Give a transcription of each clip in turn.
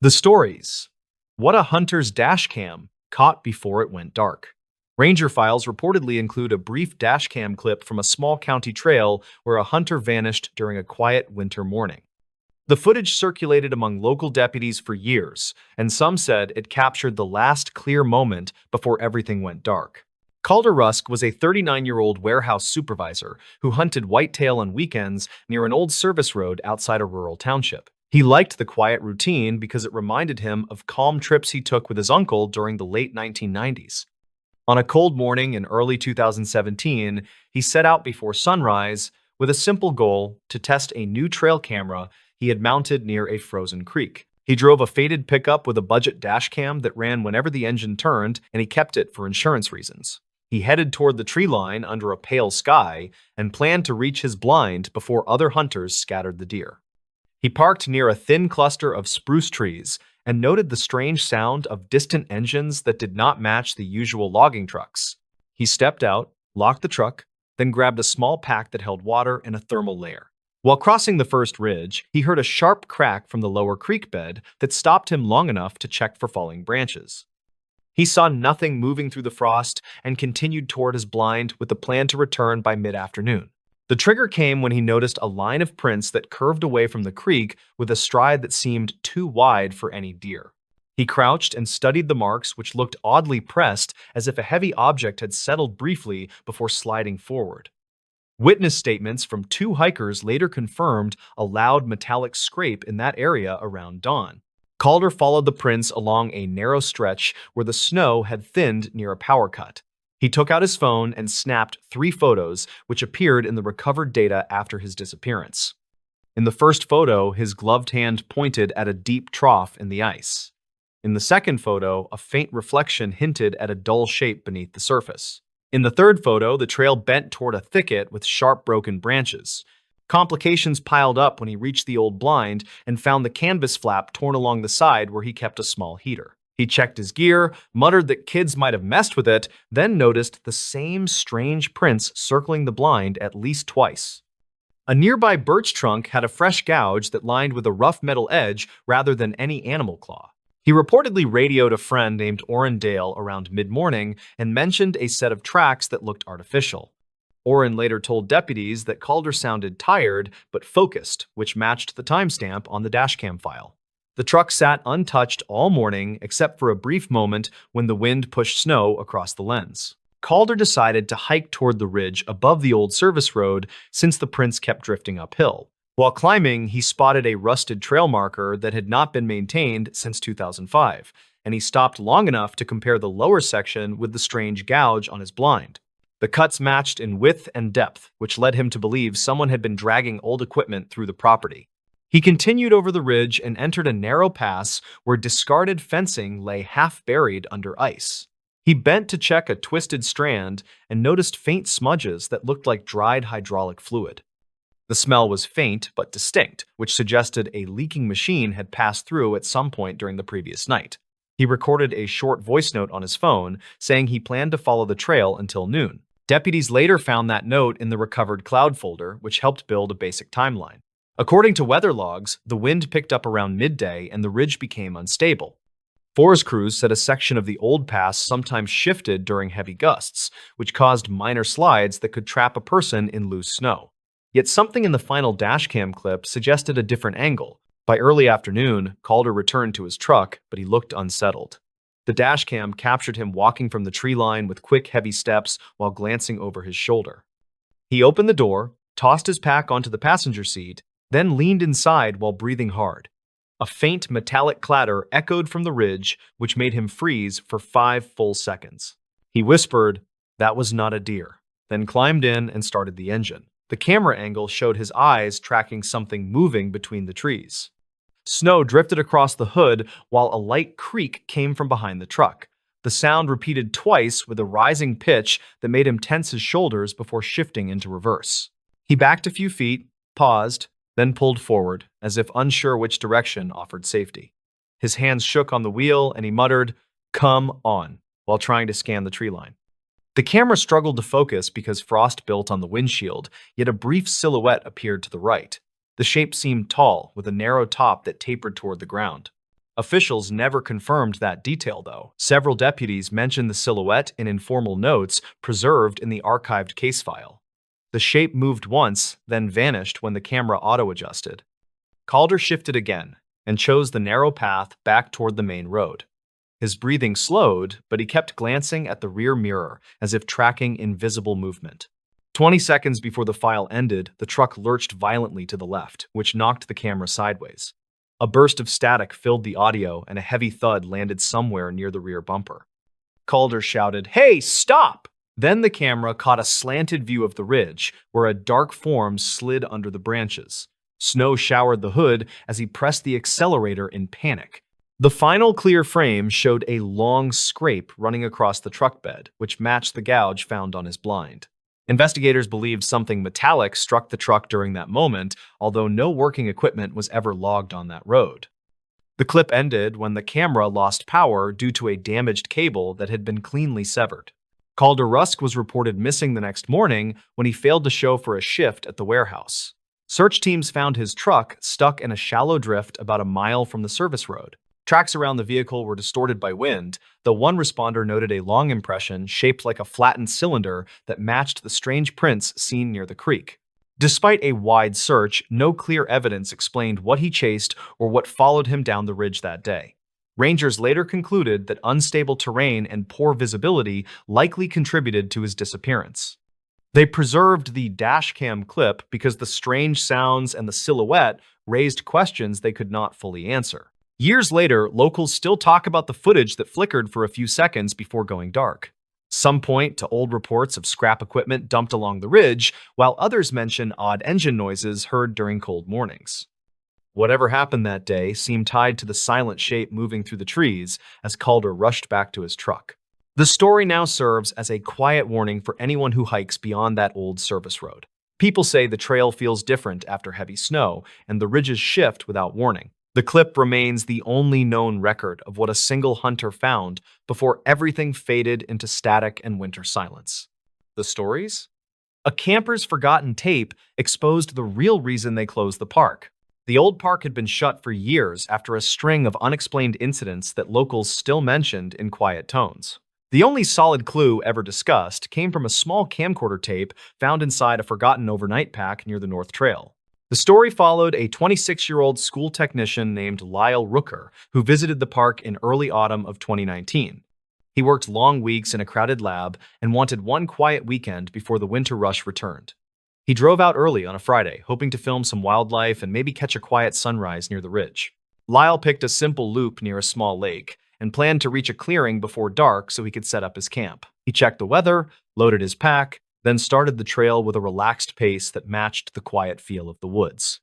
The stories. What a hunter's dash cam caught before it went dark. Ranger files reportedly include a brief dash cam clip from a small county trail where a hunter vanished during a quiet winter morning. The footage circulated among local deputies for years, and some said it captured the last clear moment before everything went dark. Calder Rusk was a 39-year-old warehouse supervisor who hunted whitetail on weekends near an old service road outside a rural township. He liked the quiet routine because it reminded him of calm trips he took with his uncle during the late 1990s. On a cold morning in early 2017, he set out before sunrise with a simple goal to test a new trail camera he had mounted near a frozen creek. He drove a faded pickup with a budget dash cam that ran whenever the engine turned, and he kept it for insurance reasons. He headed toward the tree line under a pale sky and planned to reach his blind before other hunters scattered the deer. He parked near a thin cluster of spruce trees and noted the strange sound of distant engines that did not match the usual logging trucks. He stepped out, locked the truck, then grabbed a small pack that held water and a thermal layer. While crossing the first ridge, he heard a sharp crack from the lower creek bed that stopped him long enough to check for falling branches. He saw nothing moving through the frost and continued toward his blind with the plan to return by mid-afternoon. The trigger came when he noticed a line of prints that curved away from the creek with a stride that seemed too wide for any deer. He crouched and studied the marks, which looked oddly pressed, as if a heavy object had settled briefly before sliding forward. Witness statements from two hikers later confirmed a loud metallic scrape in that area around dawn. Calder followed the prints along a narrow stretch where the snow had thinned near a power cut. He took out his phone and snapped 3 photos, which appeared in the recovered data after his disappearance. In the first photo, his gloved hand pointed at a deep trough in the ice. In the second photo, a faint reflection hinted at a dull shape beneath the surface. In the third photo, the trail bent toward a thicket with sharp broken branches. Complications piled up when he reached the old blind and found the canvas flap torn along the side where he kept a small heater. He checked his gear, muttered that kids might have messed with it, then noticed the same strange prints circling the blind at least twice. A nearby birch trunk had a fresh gouge that lined with a rough metal edge rather than any animal claw. He reportedly radioed a friend named Orrin Dale around mid-morning and mentioned a set of tracks that looked artificial. Orrin later told deputies that Calder sounded tired but focused, which matched the timestamp on the dashcam file. The truck sat untouched all morning except for a brief moment when the wind pushed snow across the lens. Calder decided to hike toward the ridge above the old service road since the prints kept drifting uphill. While climbing, he spotted a rusted trail marker that had not been maintained since 2005, and he stopped long enough to compare the lower section with the strange gouge on his blind. The cuts matched in width and depth, which led him to believe someone had been dragging old equipment through the property. He continued over the ridge and entered a narrow pass where discarded fencing lay half-buried under ice. He bent to check a twisted strand and noticed faint smudges that looked like dried hydraulic fluid. The smell was faint but distinct, which suggested a leaking machine had passed through at some point during the previous night. He recorded a short voice note on his phone saying he planned to follow the trail until noon. Deputies later found that note in the recovered cloud folder, which helped build a basic timeline. According to weather logs, the wind picked up around midday and the ridge became unstable. Forest crews said a section of the old pass sometimes shifted during heavy gusts, which caused minor slides that could trap a person in loose snow. Yet something in the final dashcam clip suggested a different angle. By early afternoon, Calder returned to his truck, but he looked unsettled. The dashcam captured him walking from the tree line with quick, heavy steps while glancing over his shoulder. He opened the door, tossed his pack onto the passenger seat, then leaned inside while breathing hard. A faint metallic clatter echoed from the ridge, which made him freeze for 5 full seconds. He whispered, "That was not a deer," then climbed in and started the engine. The camera angle showed his eyes tracking something moving between the trees. Snow drifted across the hood while a light creak came from behind the truck. The sound repeated twice with a rising pitch that made him tense his shoulders before shifting into reverse. He backed a few feet, paused, then pulled forward, as if unsure which direction offered safety. His hands shook on the wheel, and he muttered, "Come on," while trying to scan the tree line. The camera struggled to focus because frost built on the windshield, yet a brief silhouette appeared to the right. The shape seemed tall, with a narrow top that tapered toward the ground. Officials never confirmed that detail, though. Several deputies mentioned the silhouette in informal notes preserved in the archived case file. The shape moved once, then vanished when the camera auto-adjusted. Calder shifted again and chose the narrow path back toward the main road. His breathing slowed, but he kept glancing at the rear mirror as if tracking invisible movement. 20 seconds before the file ended, the truck lurched violently to the left, which knocked the camera sideways. A burst of static filled the audio, and a heavy thud landed somewhere near the rear bumper. Calder shouted, "Hey, stop!" Then the camera caught a slanted view of the ridge, where a dark form slid under the branches. Snow showered the hood as he pressed the accelerator in panic. The final clear frame showed a long scrape running across the truck bed, which matched the gouge found on his blind. Investigators believed something metallic struck the truck during that moment, although no working equipment was ever logged on that road. The clip ended when the camera lost power due to a damaged cable that had been cleanly severed. Calder Rusk was reported missing the next morning when he failed to show for a shift at the warehouse. Search teams found his truck stuck in a shallow drift about a mile from the service road. Tracks around the vehicle were distorted by wind, though one responder noted a long impression shaped like a flattened cylinder that matched the strange prints seen near the creek. Despite a wide search, no clear evidence explained what he chased or what followed him down the ridge that day. Rangers later concluded that unstable terrain and poor visibility likely contributed to his disappearance. They preserved the dashcam clip because the strange sounds and the silhouette raised questions they could not fully answer. Years later, locals still talk about the footage that flickered for a few seconds before going dark. Some point to old reports of scrap equipment dumped along the ridge, while others mention odd engine noises heard during cold mornings. Whatever happened that day seemed tied to the silent shape moving through the trees as Calder rushed back to his truck. The story now serves as a quiet warning for anyone who hikes beyond that old service road. People say the trail feels different after heavy snow, and the ridges shift without warning. The clip remains the only known record of what a single hunter found before everything faded into static and winter silence. The stories? A camper's forgotten tape exposed the real reason they closed the park. The old park had been shut for years after a string of unexplained incidents that locals still mentioned in quiet tones. The only solid clue ever discussed came from a small camcorder tape found inside a forgotten overnight pack near the North Trail. The story followed a 26-year-old school technician named Lyle Rooker, who visited the park in early autumn of 2019. He worked long weeks in a crowded lab and wanted one quiet weekend before the winter rush returned. He drove out early on a Friday, hoping to film some wildlife and maybe catch a quiet sunrise near the ridge. Lyle picked a simple loop near a small lake and planned to reach a clearing before dark so he could set up his camp. He checked the weather, loaded his pack, then started the trail with a relaxed pace that matched the quiet feel of the woods.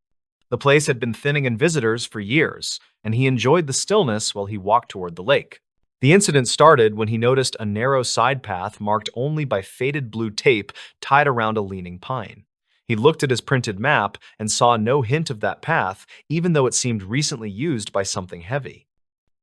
The place had been thinning in visitors for years, and he enjoyed the stillness while he walked toward the lake. The incident started when he noticed a narrow side path marked only by faded blue tape tied around a leaning pine. He looked at his printed map and saw no hint of that path, even though it seemed recently used by something heavy.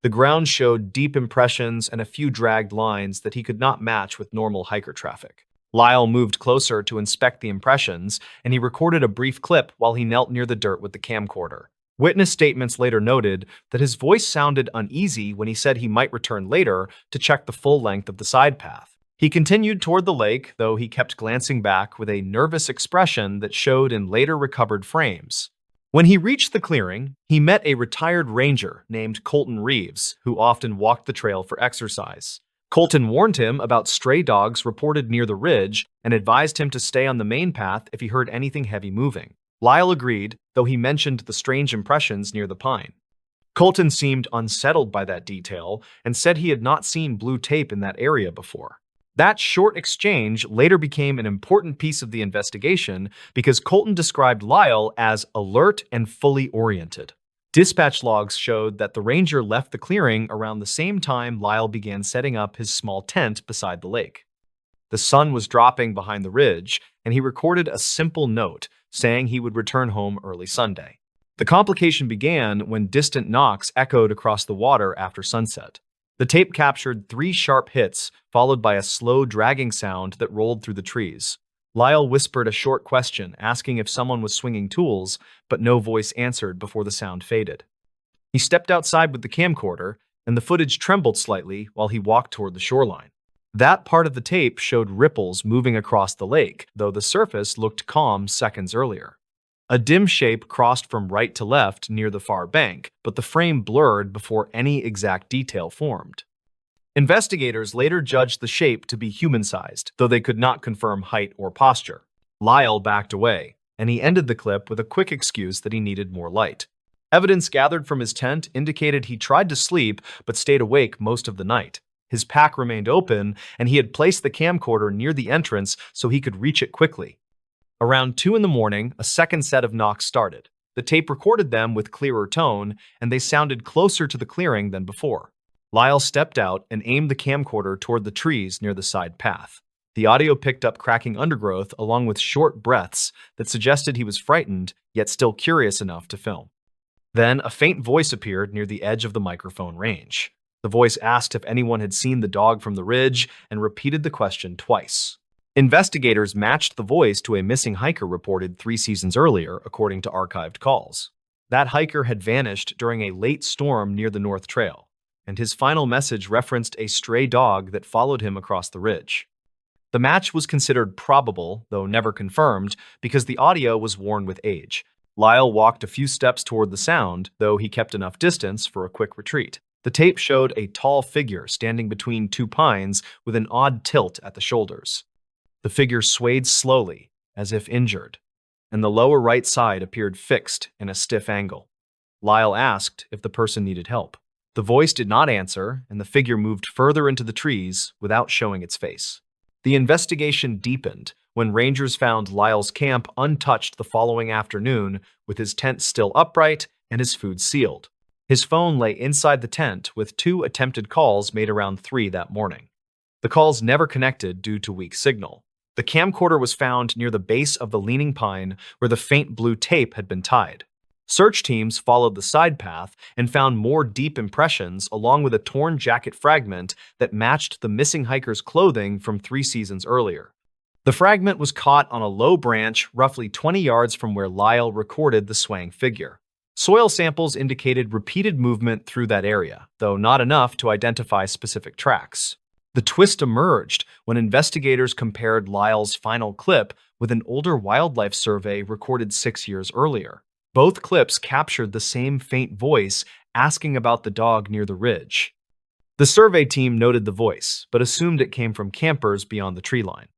The ground showed deep impressions and a few dragged lines that he could not match with normal hiker traffic. Lyle moved closer to inspect the impressions, and he recorded a brief clip while he knelt near the dirt with the camcorder. Witness statements later noted that his voice sounded uneasy when he said he might return later to check the full length of the side path. He continued toward the lake, though he kept glancing back with a nervous expression that showed in later recovered frames. When he reached the clearing, he met a retired ranger named Colton Reeves, who often walked the trail for exercise. Colton warned him about stray dogs reported near the ridge and advised him to stay on the main path if he heard anything heavy moving. Lyle agreed, though he mentioned the strange impressions near the pine. Colton seemed unsettled by that detail and said he had not seen blue tape in that area before. That short exchange later became an important piece of the investigation because Colton described Lyle as alert and fully oriented. Dispatch logs showed that the ranger left the clearing around the same time Lyle began setting up his small tent beside the lake. The sun was dropping behind the ridge, and he recorded a simple note saying he would return home early Sunday. The complication began when distant knocks echoed across the water after sunset. The tape captured 3 sharp hits, followed by a slow dragging sound that rolled through the trees. Lyle whispered a short question, asking if someone was swinging tools, but no voice answered before the sound faded. He stepped outside with the camcorder, and the footage trembled slightly while he walked toward the shoreline. That part of the tape showed ripples moving across the lake, though the surface looked calm seconds earlier. A dim shape crossed from right to left near the far bank, but the frame blurred before any exact detail formed. Investigators later judged the shape to be human-sized, though they could not confirm height or posture. Lyle backed away, and he ended the clip with a quick excuse that he needed more light. Evidence gathered from his tent indicated he tried to sleep but stayed awake most of the night. His pack remained open, and he had placed the camcorder near the entrance so he could reach it quickly. Around 2 in the morning, a second set of knocks started. The tape recorded them with clearer tone, and they sounded closer to the clearing than before. Lyle stepped out and aimed the camcorder toward the trees near the side path. The audio picked up cracking undergrowth along with short breaths that suggested he was frightened, yet still curious enough to film. Then a faint voice appeared near the edge of the microphone range. The voice asked if anyone had seen the dog from the ridge and repeated the question twice. Investigators matched the voice to a missing hiker reported 3 seasons earlier, according to archived calls. That hiker had vanished during a late storm near the North Trail, and his final message referenced a stray dog that followed him across the ridge. The match was considered probable, though never confirmed, because the audio was worn with age. Lyle walked a few steps toward the sound, though he kept enough distance for a quick retreat. The tape showed a tall figure standing between 2 pines with an odd tilt at the shoulders. The figure swayed slowly, as if injured, and the lower right side appeared fixed in a stiff angle. Lyle asked if the person needed help. The voice did not answer, and the figure moved further into the trees without showing its face. The investigation deepened when rangers found Lyle's camp untouched the following afternoon, with his tent still upright and his food sealed. His phone lay inside the tent with 2 attempted calls made around 3 that morning. The calls never connected due to weak signal. The camcorder was found near the base of the leaning pine where the faint blue tape had been tied. Search teams followed the side path and found more deep impressions along with a torn jacket fragment that matched the missing hiker's clothing from 3 seasons earlier. The fragment was caught on a low branch roughly 20 yards from where Lyle recorded the swaying figure. Soil samples indicated repeated movement through that area, though not enough to identify specific tracks. The twist emerged when investigators compared Lyle's final clip with an older wildlife survey recorded 6 years earlier. Both clips captured the same faint voice asking about the dog near the ridge. The survey team noted the voice, but assumed it came from campers beyond the tree line.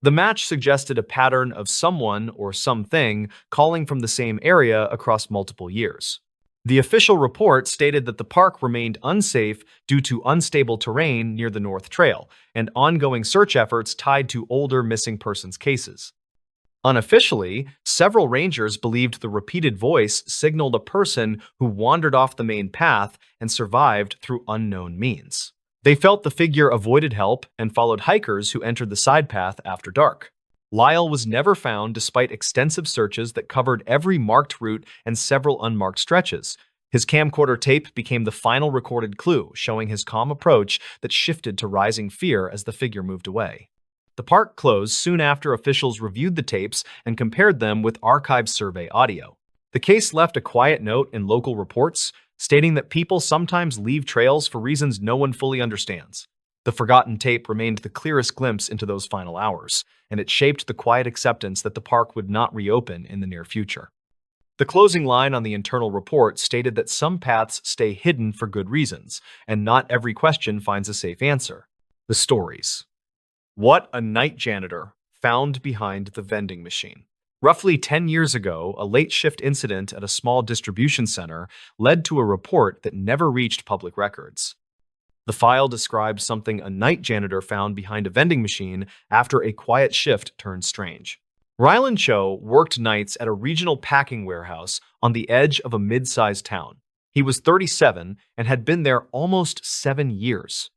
The match suggested a pattern of someone or something calling from the same area across multiple years. The official report stated that the park remained unsafe due to unstable terrain near the North Trail and ongoing search efforts tied to older missing persons cases. Unofficially, several rangers believed the repeated voice signaled a person who wandered off the main path and survived through unknown means. They felt the figure avoided help and followed hikers who entered the side path after dark. Lyle was never found despite extensive searches that covered every marked route and several unmarked stretches. His camcorder tape became the final recorded clue, showing his calm approach that shifted to rising fear as the figure moved away. The park closed soon after officials reviewed the tapes and compared them with archived survey audio. The case left a quiet note in local reports, stating that people sometimes leave trails for reasons no one fully understands. The forgotten tape remained the clearest glimpse into those final hours, and it shaped the quiet acceptance that the park would not reopen in the near future. The closing line on the internal report stated that some paths stay hidden for good reasons, and not every question finds a safe answer. The stories. What a night janitor found behind the vending machine. Roughly 10 years ago, a late shift incident at a small distribution center led to a report that never reached public records. The file described something a night janitor found behind a vending machine after a quiet shift turned strange. Rylan Cho worked nights at a regional packing warehouse on the edge of a mid-sized town. He was 37 and had been there almost 7 years.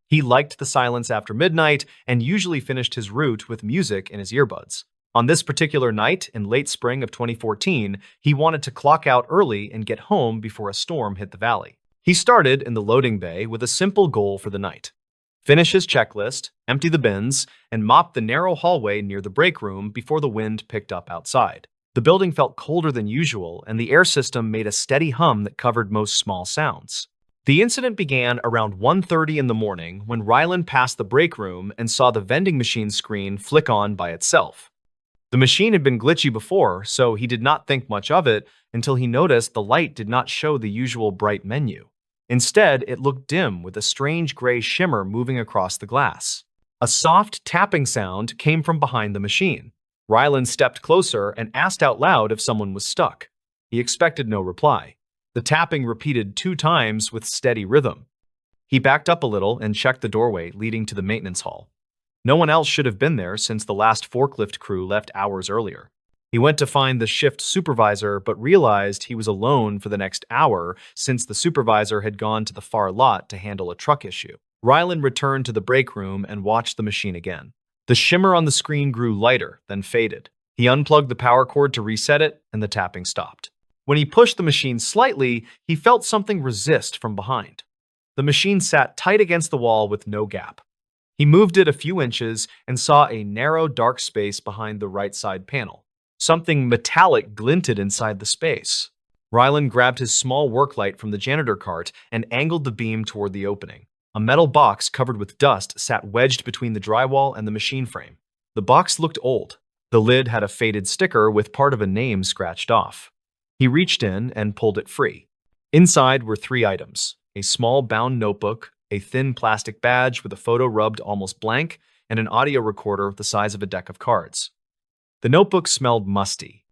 He liked the silence after midnight and usually finished his route with music in his earbuds. On this particular night in late spring of 2014, he wanted to clock out early and get home before a storm hit the valley. He started in the loading bay with a simple goal for the night: finish his checklist, empty the bins, and mop the narrow hallway near the break room before the wind picked up outside. The building felt colder than usual, and the air system made a steady hum that covered most small sounds. The incident began around 1:30 in the morning when Ryland passed the break room and saw the vending machine screen flick on by itself. The machine had been glitchy before, so he did not think much of it until he noticed the light did not show the usual bright menu. Instead, it looked dim with a strange gray shimmer moving across the glass. A soft tapping sound came from behind the machine. Ryland stepped closer and asked out loud if someone was stuck. He expected no reply. The tapping repeated 2 times with steady rhythm. He backed up a little and checked the doorway leading to the maintenance hall. No one else should have been there since the last forklift crew left hours earlier. He went to find the shift supervisor but realized he was alone for the next hour since the supervisor had gone to the far lot to handle a truck issue. Ryland returned to the break room and watched the machine again. The shimmer on the screen grew lighter, then faded. He unplugged the power cord to reset it, and the tapping stopped. When he pushed the machine slightly, he felt something resist from behind. The machine sat tight against the wall with no gap. He moved it a few inches and saw a narrow, dark space behind the right side panel. Something metallic glinted inside the space. Ryland grabbed his small work light from the janitor cart and angled the beam toward the opening. A metal box covered with dust sat wedged between the drywall and the machine frame. The box looked old. The lid had a faded sticker with part of a name scratched off. He reached in and pulled it free. Inside were 3 items: a small bound notebook, a thin plastic badge with a photo rubbed almost blank, and an audio recorder the size of a deck of cards. The notebook smelled musty.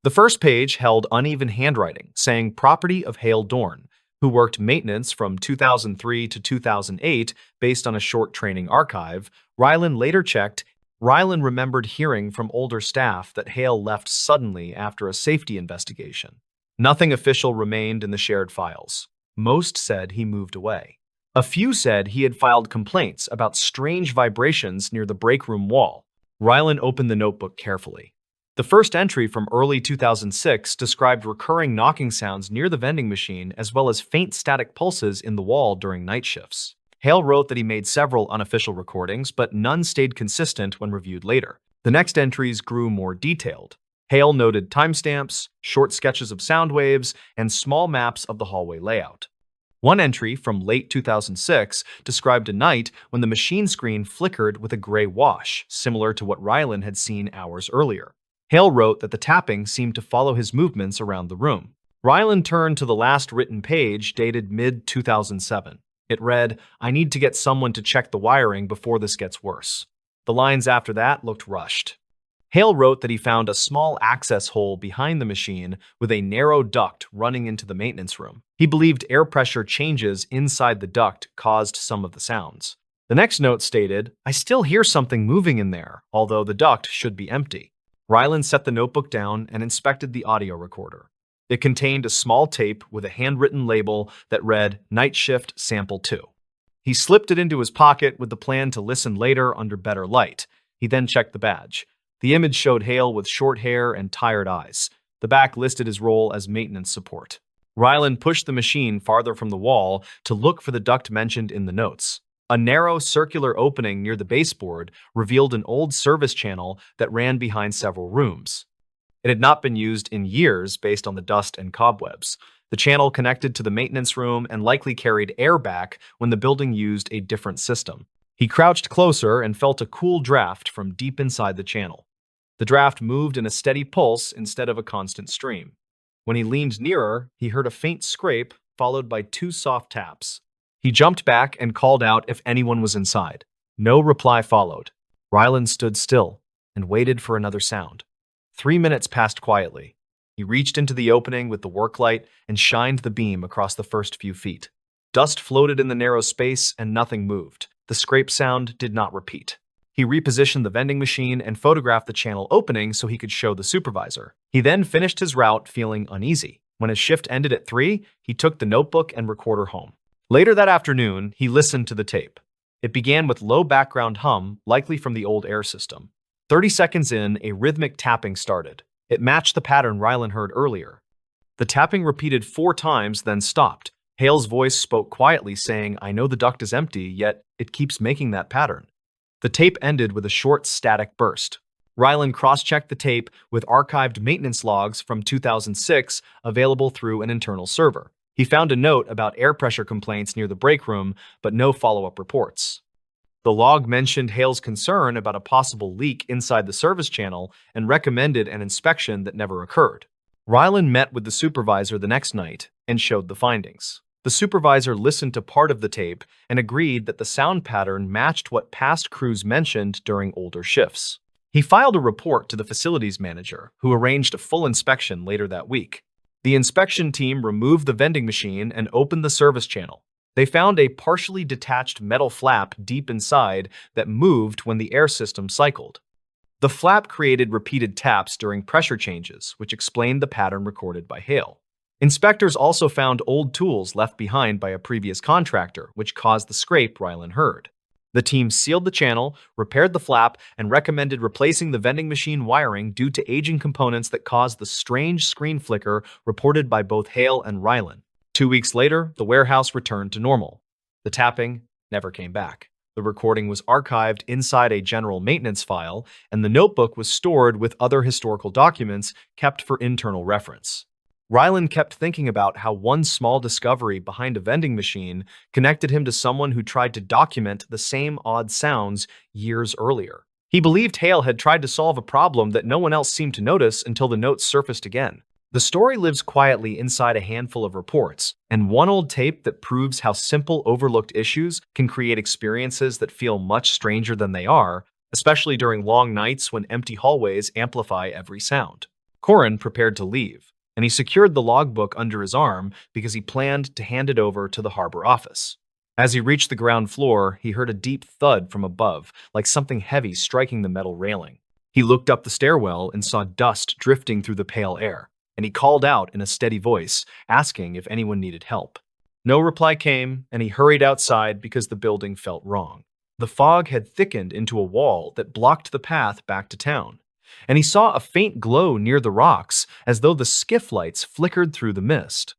The first page held uneven handwriting, saying property of Hale Dorn, who worked maintenance from 2003 to 2008 based on a short training archive. Ryland later checked. Ryland remembered hearing from older staff that Hale left suddenly after a safety investigation. Nothing official remained in the shared files. Most said he moved away. A few said he had filed complaints about strange vibrations near the break room wall. Ryland opened the notebook carefully. The first entry from early 2006 described recurring knocking sounds near the vending machine as well as faint static pulses in the wall during night shifts. Hale wrote that he made several unofficial recordings, but none stayed consistent when reviewed later. The next entries grew more detailed. Hale noted timestamps, short sketches of sound waves, and small maps of the hallway layout. One entry from late 2006 described a night when the machine screen flickered with a gray wash, similar to what Ryland had seen hours earlier. Hale wrote that the tapping seemed to follow his movements around the room. Ryland turned to the last written page, dated mid-2007. It read, "I need to get someone to check the wiring before this gets worse." The lines after that looked rushed. Hale wrote that he found a small access hole behind the machine with a narrow duct running into the maintenance room. He believed air pressure changes inside the duct caused some of the sounds. The next note stated, "I still hear something moving in there, although the duct should be empty." Ryland set the notebook down and inspected the audio recorder. It contained a small tape with a handwritten label that read, "Night Shift Sample 2." He slipped it into his pocket with the plan to listen later under better light. He then checked the badge. The image showed Hale with short hair and tired eyes. The back listed his role as maintenance support. Ryland pushed the machine farther from the wall to look for the duct mentioned in the notes. A narrow circular opening near the baseboard revealed an old service channel that ran behind several rooms. It had not been used in years based on the dust and cobwebs. The channel connected to the maintenance room and likely carried air back when the building used a different system. He crouched closer and felt a cool draft from deep inside the channel. The draft moved in a steady pulse instead of a constant stream. When he leaned nearer, he heard a faint scrape followed by 2 soft taps. He jumped back and called out if anyone was inside. No reply followed. Ryland stood still and waited for another sound. 3 minutes passed quietly. He reached into the opening with the work light and shined the beam across the first few feet. Dust floated in the narrow space and nothing moved. The scrape sound did not repeat. He repositioned the vending machine and photographed the channel opening so he could show the supervisor. He then finished his route feeling uneasy. When his shift ended at 3, he took the notebook and recorder home. Later that afternoon, he listened to the tape. It began with low background hum, likely from the old air system. 30 seconds in, a rhythmic tapping started. It matched the pattern Ryland heard earlier. The tapping repeated 4 times, then stopped. Hale's voice spoke quietly, saying, "I know the duct is empty, yet it keeps making that pattern." The tape ended with a short, static burst. Ryland cross-checked the tape with archived maintenance logs from 2006 available through an internal server. He found a note about air pressure complaints near the break room, but no follow-up reports. The log mentioned Hale's concern about a possible leak inside the service channel and recommended an inspection that never occurred. Ryland met with the supervisor the next night and showed the findings. The supervisor listened to part of the tape and agreed that the sound pattern matched what past crews mentioned during older shifts. He filed a report to the facilities manager, who arranged a full inspection later that week. The inspection team removed the vending machine and opened the service channel. They found a partially detached metal flap deep inside that moved when the air system cycled. The flap created repeated taps during pressure changes, which explained the pattern recorded by Hale. Inspectors also found old tools left behind by a previous contractor, which caused the scrape Ryland heard. The team sealed the channel, repaired the flap, and recommended replacing the vending machine wiring due to aging components that caused the strange screen flicker reported by both Hale and Ryland. 2 weeks later, the warehouse returned to normal. The tapping never came back. The recording was archived inside a general maintenance file, and the notebook was stored with other historical documents kept for internal reference. Ryland kept thinking about how one small discovery behind a vending machine connected him to someone who tried to document the same odd sounds years earlier. He believed Hale had tried to solve a problem that no one else seemed to notice until the notes surfaced again. The story lives quietly inside a handful of reports, and one old tape that proves how simple, overlooked issues can create experiences that feel much stranger than they are, especially during long nights when empty hallways amplify every sound. Corin prepared to leave, and he secured the logbook under his arm because he planned to hand it over to the harbor office. As he reached the ground floor, he heard a deep thud from above, like something heavy striking the metal railing. He looked up the stairwell and saw dust drifting through the pale air, and he called out in a steady voice, asking if anyone needed help. No reply came, and he hurried outside because the building felt wrong. The fog had thickened into a wall that blocked the path back to town, and he saw a faint glow near the rocks as though the skiff lights flickered through the mist.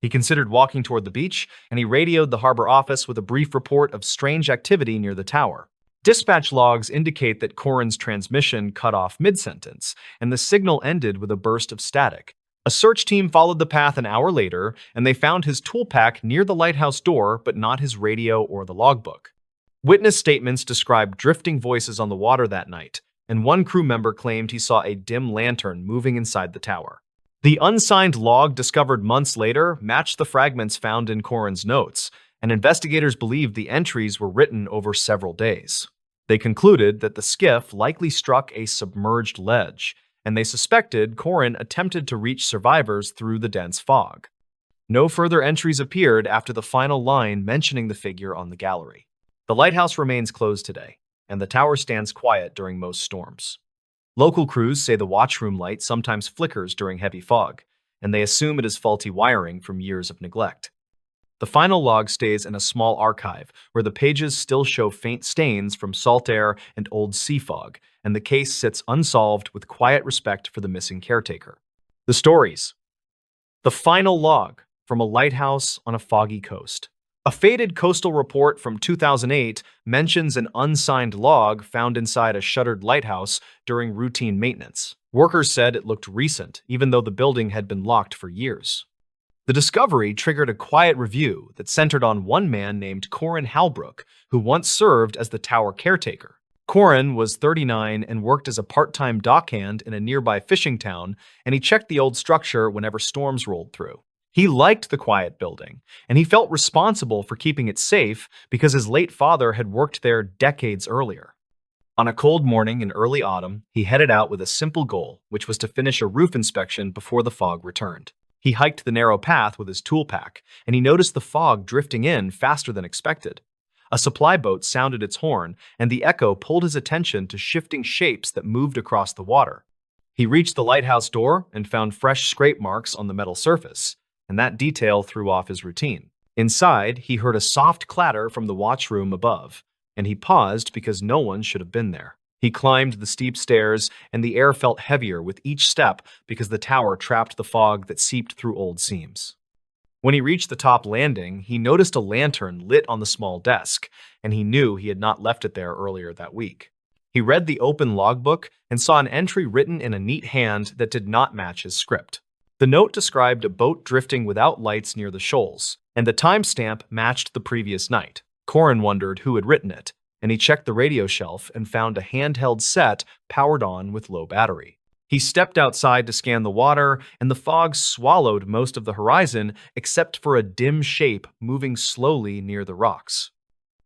He considered walking toward the beach, and he radioed the harbor office with a brief report of strange activity near the tower. Dispatch logs indicate that Corin's transmission cut off mid-sentence, and the signal ended with a burst of static. A search team followed the path an hour later, and they found his tool pack near the lighthouse door, but not his radio or the logbook. Witness statements described drifting voices on the water that night, and one crew member claimed he saw a dim lantern moving inside the tower. The unsigned log discovered months later matched the fragments found in Corin's notes, and investigators believed the entries were written over several days. They concluded that the skiff likely struck a submerged ledge, and they suspected Corin attempted to reach survivors through the dense fog. No further entries appeared after the final line mentioning the figure on the gallery. The lighthouse remains closed today, and the tower stands quiet during most storms. Local crews say the watchroom light sometimes flickers during heavy fog, and they assume it is faulty wiring from years of neglect. The final log stays in a small archive where the pages still show faint stains from salt air and old sea fog, and the case sits unsolved with quiet respect for the missing caretaker. The stories. The final log from a lighthouse on a foggy coast. A faded coastal report from 2008 mentions an unsigned log found inside a shuttered lighthouse during routine maintenance. Workers said it looked recent, even though the building had been locked for years. The discovery triggered a quiet review that centered on one man named Corin Halbrook, who once served as the tower caretaker. Corin was 39 and worked as a part-time dockhand in a nearby fishing town, and he checked the old structure whenever storms rolled through. He liked the quiet building, and he felt responsible for keeping it safe because his late father had worked there decades earlier. On a cold morning in early autumn, he headed out with a simple goal, which was to finish a roof inspection before the fog returned. He hiked the narrow path with his tool pack, and he noticed the fog drifting in faster than expected. A supply boat sounded its horn, and the echo pulled his attention to shifting shapes that moved across the water. He reached the lighthouse door and found fresh scrape marks on the metal surface, and that detail threw off his routine. Inside, he heard a soft clatter from the watchroom above, and he paused because no one should have been there. He climbed the steep stairs, and the air felt heavier with each step because the tower trapped the fog that seeped through old seams. When he reached the top landing, he noticed a lantern lit on the small desk, and he knew he had not left it there earlier that week. He read the open logbook and saw an entry written in a neat hand that did not match his script. The note described a boat drifting without lights near the shoals, and the timestamp matched the previous night. Corin wondered who had written it, and he checked the radio shelf and found a handheld set powered on with low battery. He stepped outside to scan the water, and the fog swallowed most of the horizon except for a dim shape moving slowly near the rocks.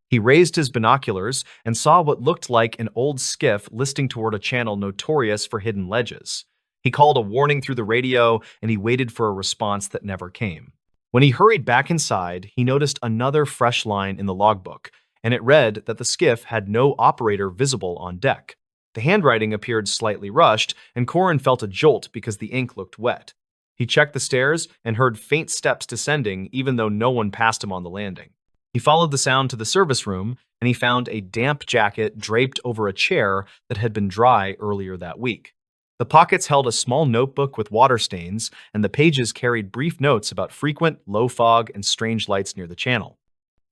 He raised his binoculars and saw what looked like an old skiff listing toward a channel notorious for hidden ledges. He called a warning through the radio, and he waited for a response that never came. When he hurried back inside, he noticed another fresh line in the logbook, and it read that the skiff had no operator visible on deck. The handwriting appeared slightly rushed, and Corin felt a jolt because the ink looked wet. He checked the stairs and heard faint steps descending, even though no one passed him on the landing. He followed the sound to the service room, and he found a damp jacket draped over a chair that had been dry earlier that week. The pockets held a small notebook with water stains, and the pages carried brief notes about frequent, low fog and strange lights near the channel.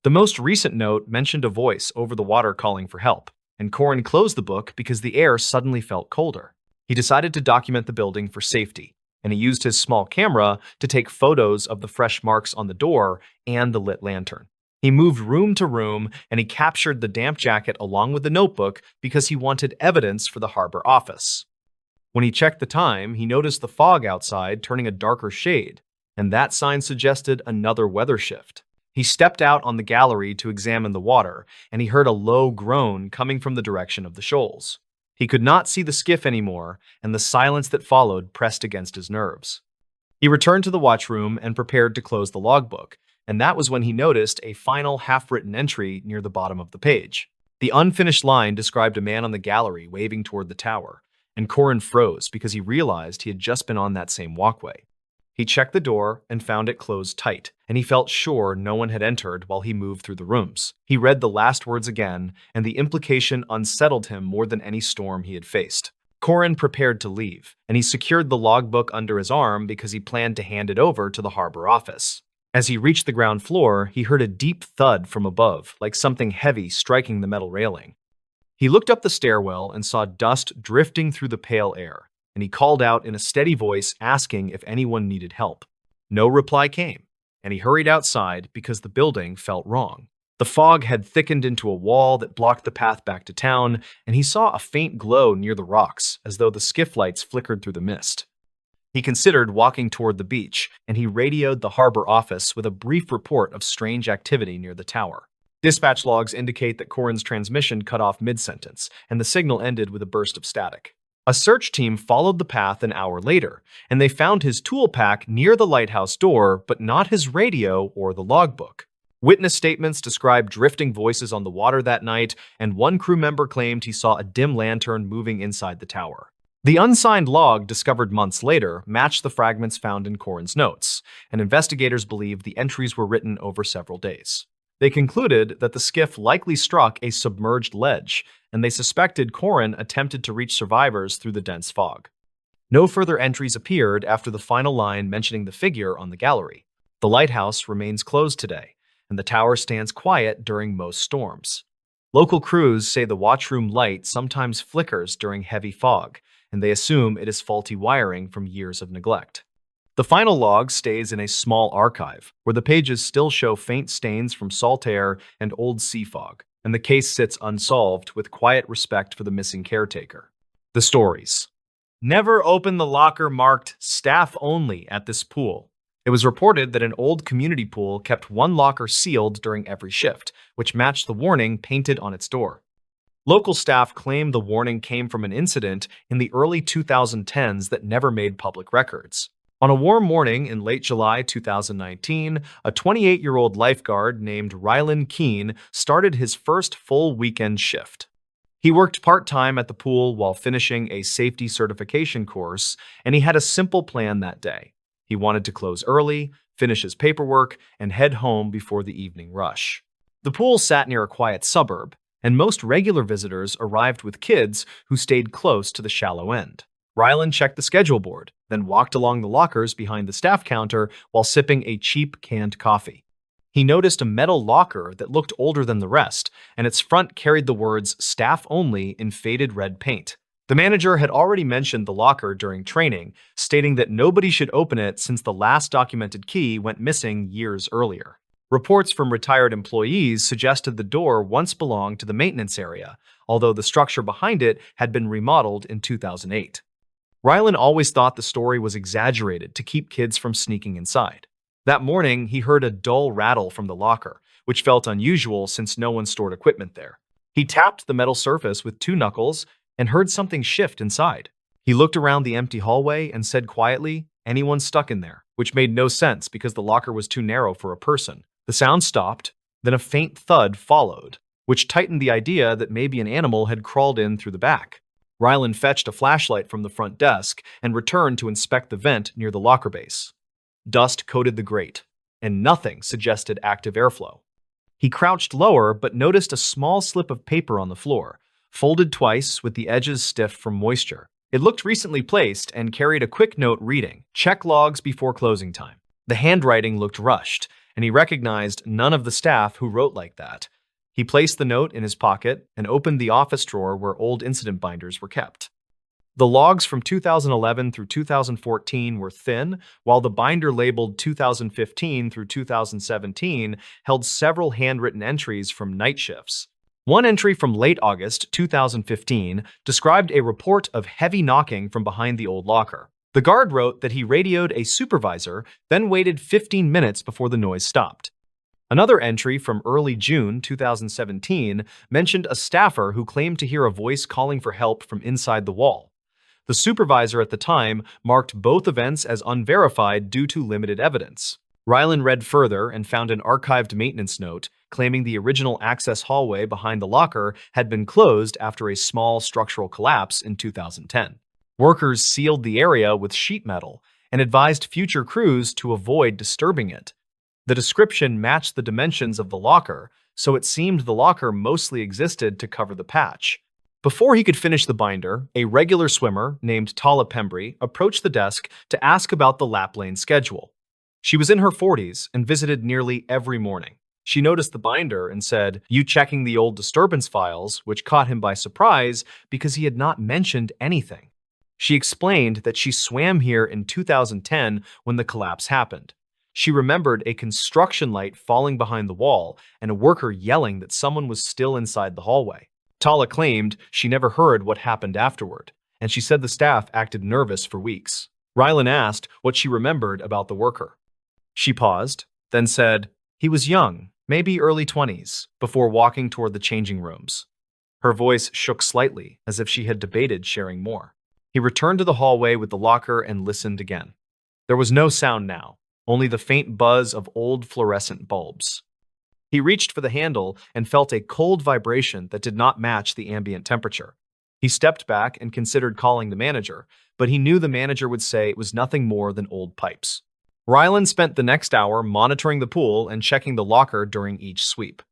The most recent note mentioned a voice over the water calling for help, and Corin closed the book because the air suddenly felt colder. He decided to document the building for safety, and he used his small camera to take photos of the fresh marks on the door and the lit lantern. He moved room to room, and he captured the damp jacket along with the notebook because he wanted evidence for the harbor office. When he checked the time, he noticed the fog outside turning a darker shade, and that sign suggested another weather shift. He stepped out on the gallery to examine the water, and he heard a low groan coming from the direction of the shoals. He could not see the skiff anymore, and the silence that followed pressed against his nerves. He returned to the watchroom and prepared to close the logbook, and that was when he noticed a final half-written entry near the bottom of the page. The unfinished line described a man on the gallery waving toward the tower, and Corin froze because he realized he had just been on that same walkway. He checked the door and found it closed tight, and he felt sure no one had entered while he moved through the rooms. He read the last words again, and the implication unsettled him more than any storm he had faced. Corin prepared to leave, and he secured the logbook under his arm because he planned to hand it over to the harbor office. As he reached the ground floor, he heard a deep thud from above, like something heavy striking the metal railing. He looked up the stairwell and saw dust drifting through the pale air, and he called out in a steady voice asking if anyone needed help. No reply came, and he hurried outside because the building felt wrong. The fog had thickened into a wall that blocked the path back to town, and he saw a faint glow near the rocks, as though the skiff lights flickered through the mist. He considered walking toward the beach, and he radioed the harbor office with a brief report of strange activity near the tower. Dispatch logs indicate that Corin's transmission cut off mid-sentence, and the signal ended with a burst of static. A search team followed the path an hour later, and they found his tool pack near the lighthouse door, but not his radio or the logbook. Witness statements described drifting voices on the water that night, and one crew member claimed he saw a dim lantern moving inside the tower. The unsigned log, discovered months later, matched the fragments found in Corin's notes, and investigators believed the entries were written over several days. They concluded that the skiff likely struck a submerged ledge, and they suspected Corin attempted to reach survivors through the dense fog. No further entries appeared after the final line mentioning the figure on the gallery. The lighthouse remains closed today, and the tower stands quiet during most storms. Local crews say the watchroom light sometimes flickers during heavy fog, and they assume it is faulty wiring from years of neglect. The final log stays in a small archive, where the pages still show faint stains from salt air and old sea fog, and the case sits unsolved with quiet respect for the missing caretaker. The stories. Never open the locker marked "Staff Only" at this pool. It was reported that an old community pool kept one locker sealed during every shift, which matched the warning painted on its door. Local staff claim the warning came from an incident in the early 2010s that never made public records. On a warm morning in late July 2019, a 28-year-old lifeguard named Rylan Keene started his first full weekend shift. He worked part-time at the pool while finishing a safety certification course, and he had a simple plan that day. He wanted to close early, finish his paperwork, and head home before the evening rush. The pool sat near a quiet suburb, and most regular visitors arrived with kids who stayed close to the shallow end. Rylan checked the schedule board, then walked along the lockers behind the staff counter while sipping a cheap canned coffee. He noticed a metal locker that looked older than the rest, and its front carried the words "Staff Only" in faded red paint. The manager had already mentioned the locker during training, stating that nobody should open it since the last documented key went missing years earlier. Reports from retired employees suggested the door once belonged to the maintenance area, although the structure behind it had been remodeled in 2008. Rylan always thought the story was exaggerated to keep kids from sneaking inside. That morning, he heard a dull rattle from the locker, which felt unusual since no one stored equipment there. He tapped the metal surface with two knuckles and heard something shift inside. He looked around the empty hallway and said quietly, "Anyone stuck in there?" Which made no sense because the locker was too narrow for a person. The sound stopped, then a faint thud followed, which tightened the idea that maybe an animal had crawled in through the back. Rylan fetched a flashlight from the front desk and returned to inspect the vent near the locker base. Dust coated the grate, and nothing suggested active airflow. He crouched lower but noticed a small slip of paper on the floor, folded twice with the edges stiff from moisture. It looked recently placed and carried a quick note reading, "Check logs before closing time." The handwriting looked rushed, and he recognized none of the staff who wrote like that. He placed the note in his pocket and opened the office drawer where old incident binders were kept. The logs from 2011 through 2014 were thin, while the binder labeled 2015 through 2017 held several handwritten entries from night shifts. One entry from late August 2015 described a report of heavy knocking from behind the old locker. The guard wrote that he radioed a supervisor, then waited 15 minutes before the noise stopped. Another entry from early June 2017 mentioned a staffer who claimed to hear a voice calling for help from inside the wall. The supervisor at the time marked both events as unverified due to limited evidence. Rylan read further and found an archived maintenance note claiming the original access hallway behind the locker had been closed after a small structural collapse in 2010. Workers sealed the area with sheet metal and advised future crews to avoid disturbing it. The description matched the dimensions of the locker, so it seemed the locker mostly existed to cover the patch. Before he could finish the binder, a regular swimmer named Tala Pembry approached the desk to ask about the lap lane schedule. She was in her 40s and visited nearly every morning. She noticed the binder and said, "You checking the old disturbance files," which caught him by surprise because he had not mentioned anything. She explained that she swam here in 2010 when the collapse happened. She remembered a construction light falling behind the wall and a worker yelling that someone was still inside the hallway. Tala claimed she never heard what happened afterward, and she said the staff acted nervous for weeks. Rylan asked what she remembered about the worker. She paused, then said, "He was young, maybe early 20s, before walking toward the changing rooms." Her voice shook slightly, as if she had debated sharing more. He returned to the hallway with the locker and listened again. There was no sound now, only the faint buzz of old fluorescent bulbs. He reached for the handle and felt a cold vibration that did not match the ambient temperature. He stepped back and considered calling the manager, but he knew the manager would say it was nothing more than old pipes. Rylan spent the next hour monitoring the pool and checking the locker during each sweep.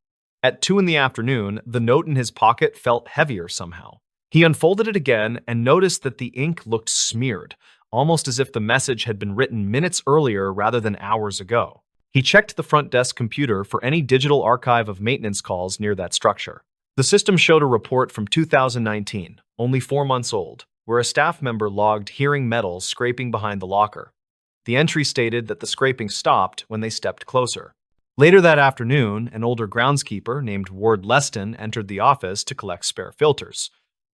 At 2 in the afternoon, the note in his pocket felt heavier somehow. He unfolded it again and noticed that the ink looked smeared, almost as if the message had been written minutes earlier rather than hours ago. He checked the front desk computer for any digital archive of maintenance calls near that structure. The system showed a report from 2019, only 4 months old, where a staff member logged hearing metal scraping behind the locker. The entry stated that the scraping stopped when they stepped closer. Later that afternoon, an older groundskeeper named Ward Leston entered the office to collect spare filters.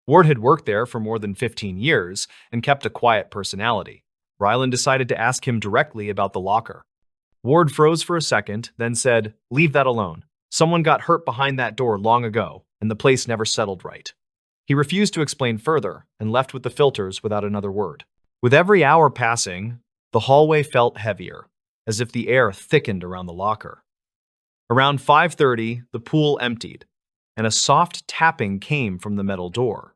Ward had worked there for more than 15 years and kept a quiet personality. Rylan decided to ask him directly about the locker. Ward froze for a second, then said, "Leave that alone. Someone got hurt behind that door long ago, and the place never settled right." He refused to explain further and left with the filters without another word. With every hour passing, the hallway felt heavier, as if the air thickened around the locker. Around 5:30, the pool emptied, and a soft tapping came from the metal door.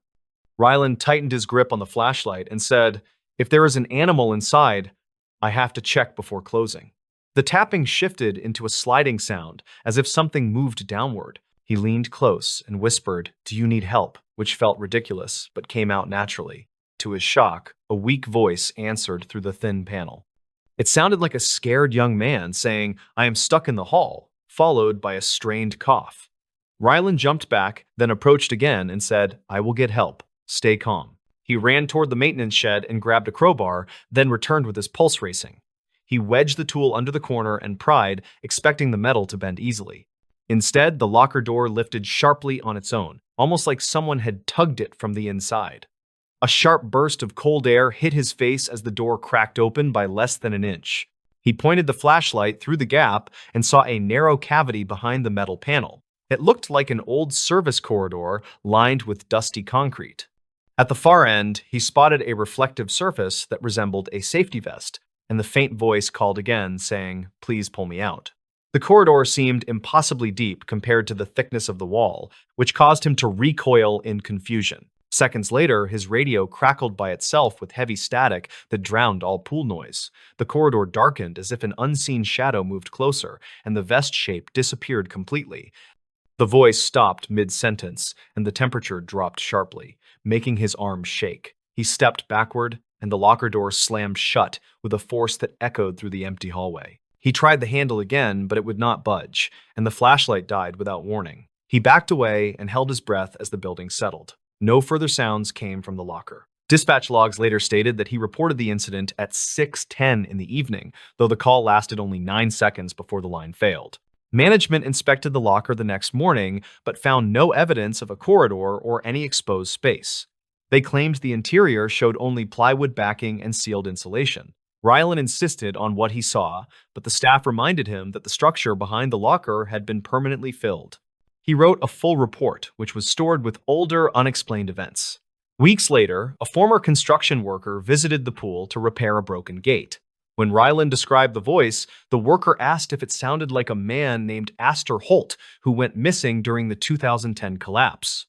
Rylan tightened his grip on the flashlight and said, "If there is an animal inside, I have to check before closing." The tapping shifted into a sliding sound, as if something moved downward. He leaned close and whispered, "Do you need help?" which felt ridiculous, but came out naturally. To his shock, a weak voice answered through the thin panel. It sounded like a scared young man saying, "I am stuck in the hall. followed by a strained cough. Rylan jumped back, then approached again and said, "I will get help. Stay calm." He ran toward the maintenance shed and grabbed a crowbar, then returned with his pulse racing. He wedged the tool under the corner and pried, expecting the metal to bend easily. Instead, the locker door lifted sharply on its own, almost like someone had tugged it from the inside. A sharp burst of cold air hit his face as the door cracked open by less than an inch. He pointed the flashlight through the gap and saw a narrow cavity behind the metal panel. It looked like an old service corridor lined with dusty concrete. At the far end, he spotted a reflective surface that resembled a safety vest, and the faint voice called again, saying, "Please pull me out." The corridor seemed impossibly deep compared to the thickness of the wall, which caused him to recoil in confusion. Seconds later, his radio crackled by itself with heavy static that drowned all pool noise. The corridor darkened as if an unseen shadow moved closer, and the vest shape disappeared completely. The voice stopped mid-sentence, and the temperature dropped sharply, making his arms shake. He stepped backward, and the locker door slammed shut with a force that echoed through the empty hallway. He tried the handle again, but it would not budge, and the flashlight died without warning. He backed away and held his breath as the building settled. No further sounds came from the locker. Dispatch logs later stated that he reported the incident at 6:10 in the evening, though the call lasted only 9 seconds before the line failed. Management inspected the locker the next morning, but found no evidence of a corridor or any exposed space. They claimed the interior showed only plywood backing and sealed insulation. Rylan insisted on what he saw, but the staff reminded him that the structure behind the locker had been permanently filled. He wrote a full report, which was stored with older, unexplained events. Weeks later, a former construction worker visited the pool to repair a broken gate. When Rylan described the voice, the worker asked if it sounded like a man named Astor Holt, who went missing during the 2010 collapse.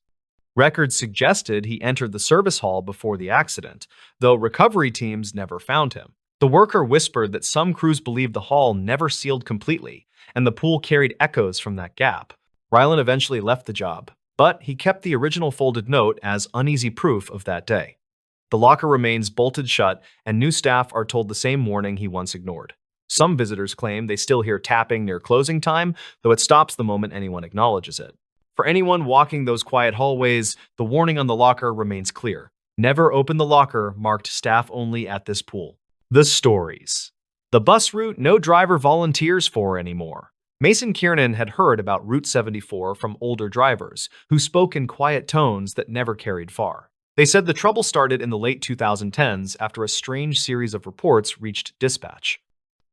Records suggested he entered the service hall before the accident, though recovery teams never found him. The worker whispered that some crews believed the hall never sealed completely, and the pool carried echoes from that gap. Rylan eventually left the job, but he kept the original folded note as uneasy proof of that day. The locker remains bolted shut, and new staff are told the same warning he once ignored. Some visitors claim they still hear tapping near closing time, though it stops the moment anyone acknowledges it. For anyone walking those quiet hallways, the warning on the locker remains clear. Never open the locker marked staff only at this pool. The stories. The bus route no driver volunteers for anymore. Mason Kiernan had heard about Route 74 from older drivers, who spoke in quiet tones that never carried far. They said the trouble started in the late 2010s after a strange series of reports reached dispatch.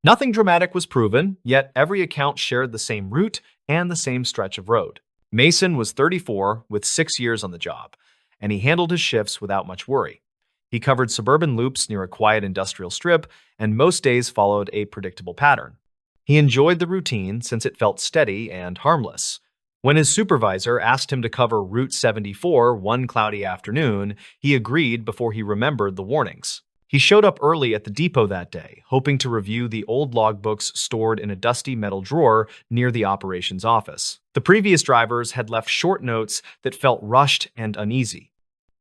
Nothing dramatic was proven, yet every account shared the same route and the same stretch of road. Mason was 34 with 6 years on the job, and he handled his shifts without much worry. He covered suburban loops near a quiet industrial strip, and most days followed a predictable pattern. He enjoyed the routine since it felt steady and harmless. When his supervisor asked him to cover Route 74 one cloudy afternoon, he agreed before he remembered the warnings. He showed up early at the depot that day, hoping to review the old logbooks stored in a dusty metal drawer near the operations office. The previous drivers had left short notes that felt rushed and uneasy.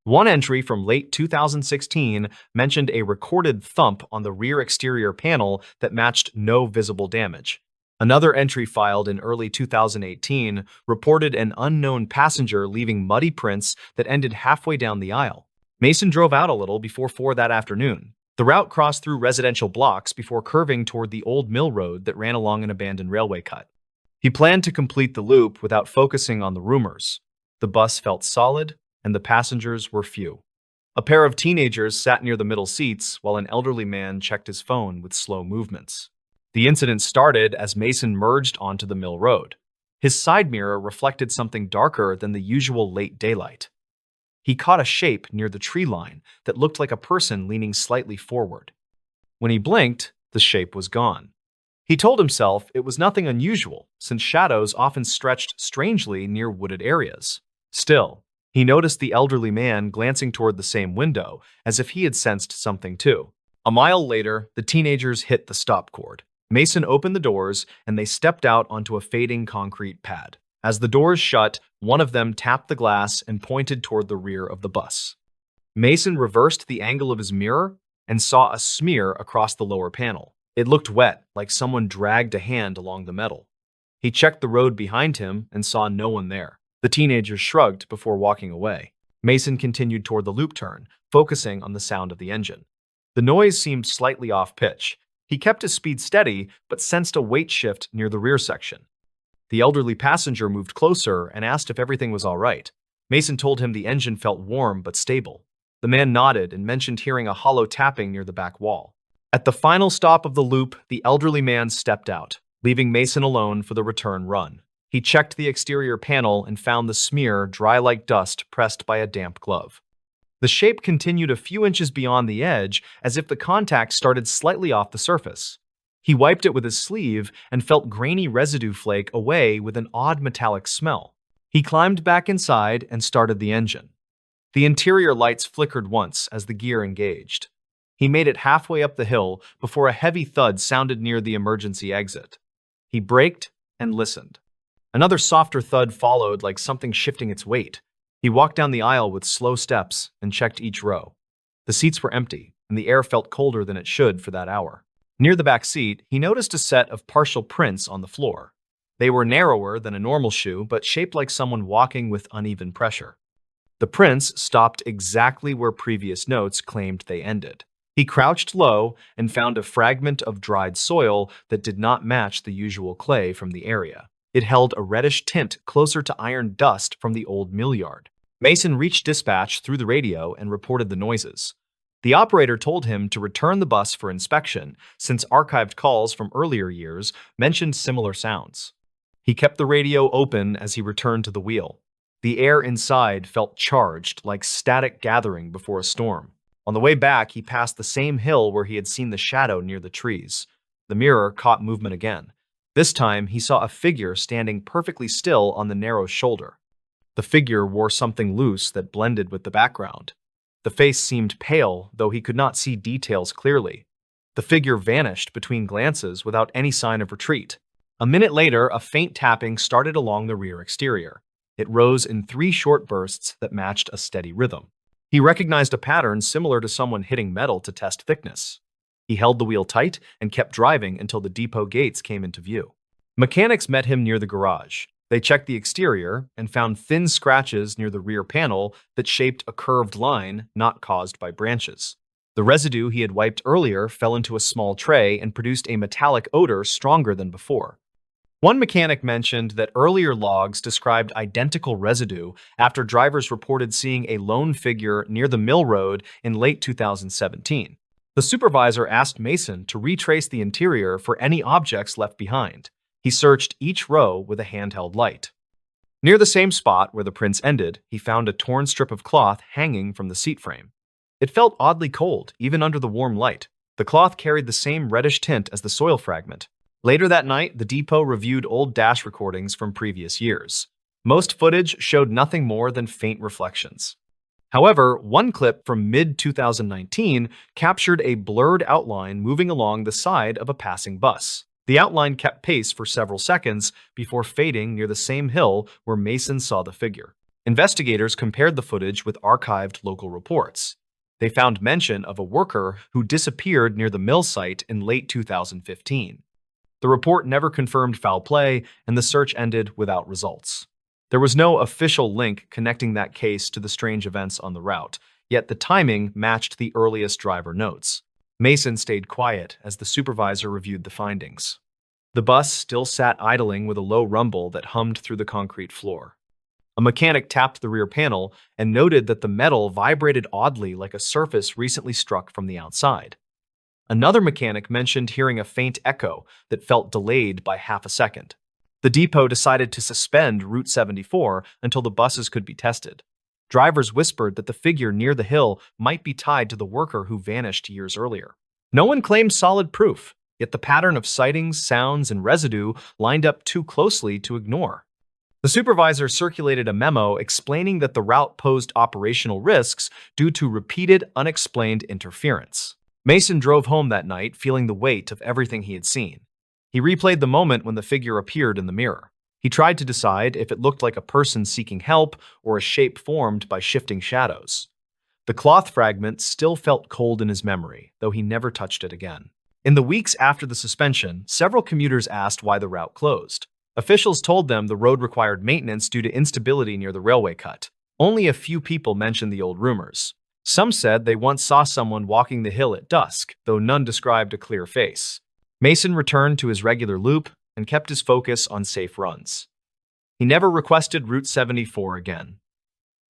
One entry from late 2016 mentioned a recorded thump on the rear exterior panel that matched no visible damage. Another entry filed in early 2018 reported an unknown passenger leaving muddy prints that ended halfway down the aisle. Mason drove out a little before 4 that afternoon. The route crossed through residential blocks before curving toward the old mill road that ran along an abandoned railway cut. He planned to complete the loop without focusing on the rumors. The bus felt solid, and the passengers were few. A pair of teenagers sat near the middle seats while an elderly man checked his phone with slow movements. The incident started as Mason merged onto the mill road. His side mirror reflected something darker than the usual late daylight. He caught a shape near the tree line that looked like a person leaning slightly forward. When he blinked, the shape was gone. He told himself it was nothing unusual, since shadows often stretched strangely near wooded areas. Still, he noticed the elderly man glancing toward the same window, as if he had sensed something too. A mile later, the teenagers hit the stop cord. Mason opened the doors, and they stepped out onto a fading concrete pad. As the doors shut, one of them tapped the glass and pointed toward the rear of the bus. Mason reversed the angle of his mirror and saw a smear across the lower panel. It looked wet, like someone dragged a hand along the metal. He checked the road behind him and saw no one there. The teenager shrugged before walking away. Mason continued toward the loop turn, focusing on the sound of the engine. The noise seemed slightly off pitch. He kept his speed steady, but sensed a weight shift near the rear section. The elderly passenger moved closer and asked if everything was all right. Mason told him the engine felt warm but stable. The man nodded and mentioned hearing a hollow tapping near the back wall. At the final stop of the loop, the elderly man stepped out, leaving Mason alone for the return run. He checked the exterior panel and found the smear dry like dust pressed by a damp glove. The shape continued a few inches beyond the edge, as if the contact started slightly off the surface. He wiped it with his sleeve and felt grainy residue flake away with an odd metallic smell. He climbed back inside and started the engine. The interior lights flickered once as the gear engaged. He made it halfway up the hill before a heavy thud sounded near the emergency exit. He braked and listened. Another softer thud followed, like something shifting its weight. He walked down the aisle with slow steps and checked each row. The seats were empty, and the air felt colder than it should for that hour. Near the back seat, he noticed a set of partial prints on the floor. They were narrower than a normal shoe, but shaped like someone walking with uneven pressure. The prints stopped exactly where previous notes claimed they ended. He crouched low and found a fragment of dried soil that did not match the usual clay from the area. It held a reddish tint closer to iron dust from the old mill yard. Mason reached dispatch through the radio and reported the noises. The operator told him to return the bus for inspection, since archived calls from earlier years mentioned similar sounds. He kept the radio open as he returned to the wheel. The air inside felt charged, like static gathering before a storm. On the way back, he passed the same hill where he had seen the shadow near the trees. The mirror caught movement again. This time, he saw a figure standing perfectly still on the narrow shoulder. The figure wore something loose that blended with the background. The face seemed pale, though he could not see details clearly. The figure vanished between glances without any sign of retreat. A minute later, a faint tapping started along the rear exterior. It rose in 3 short bursts that matched a steady rhythm. He recognized a pattern similar to someone hitting metal to test thickness. He held the wheel tight and kept driving until the depot gates came into view. Mechanics met him near the garage. They checked the exterior and found thin scratches near the rear panel that shaped a curved line not caused by branches. The residue he had wiped earlier fell into a small tray and produced a metallic odor stronger than before. One mechanic mentioned that earlier logs described identical residue after drivers reported seeing a lone figure near the mill road in late 2017. The supervisor asked Mason to retrace the interior for any objects left behind. He searched each row with a handheld light. Near the same spot where the prints ended, he found a torn strip of cloth hanging from the seat frame. It felt oddly cold, even under the warm light. The cloth carried the same reddish tint as the soil fragment. Later that night, the depot reviewed old dash recordings from previous years. Most footage showed nothing more than faint reflections. However, one clip from mid-2019 captured a blurred outline moving along the side of a passing bus. The outline kept pace for several seconds before fading near the same hill where Mason saw the figure. Investigators compared the footage with archived local reports. They found mention of a worker who disappeared near the mill site in late 2015. The report never confirmed foul play, and the search ended without results. There was no official link connecting that case to the strange events on the route, yet the timing matched the earliest driver notes. Mason stayed quiet as the supervisor reviewed the findings. The bus still sat idling with a low rumble that hummed through the concrete floor. A mechanic tapped the rear panel and noted that the metal vibrated oddly like a surface recently struck from the outside. Another mechanic mentioned hearing a faint echo that felt delayed by half a second. The depot decided to suspend Route 74 until the buses could be tested. Drivers whispered that the figure near the hill might be tied to the worker who vanished years earlier. No one claimed solid proof, yet the pattern of sightings, sounds, and residue lined up too closely to ignore. The supervisor circulated a memo explaining that the route posed operational risks due to repeated, unexplained interference. Mason drove home that night feeling the weight of everything he had seen. He replayed the moment when the figure appeared in the mirror. He tried to decide if it looked like a person seeking help or a shape formed by shifting shadows. The cloth fragment still felt cold in his memory, though he never touched it again. In the weeks after the suspension, several commuters asked why the route closed. Officials told them the road required maintenance due to instability near the railway cut. Only a few people mentioned the old rumors. Some said they once saw someone walking the hill at dusk, though none described a clear face. Mason returned to his regular loop and kept his focus on safe runs. He never requested Route 74 again.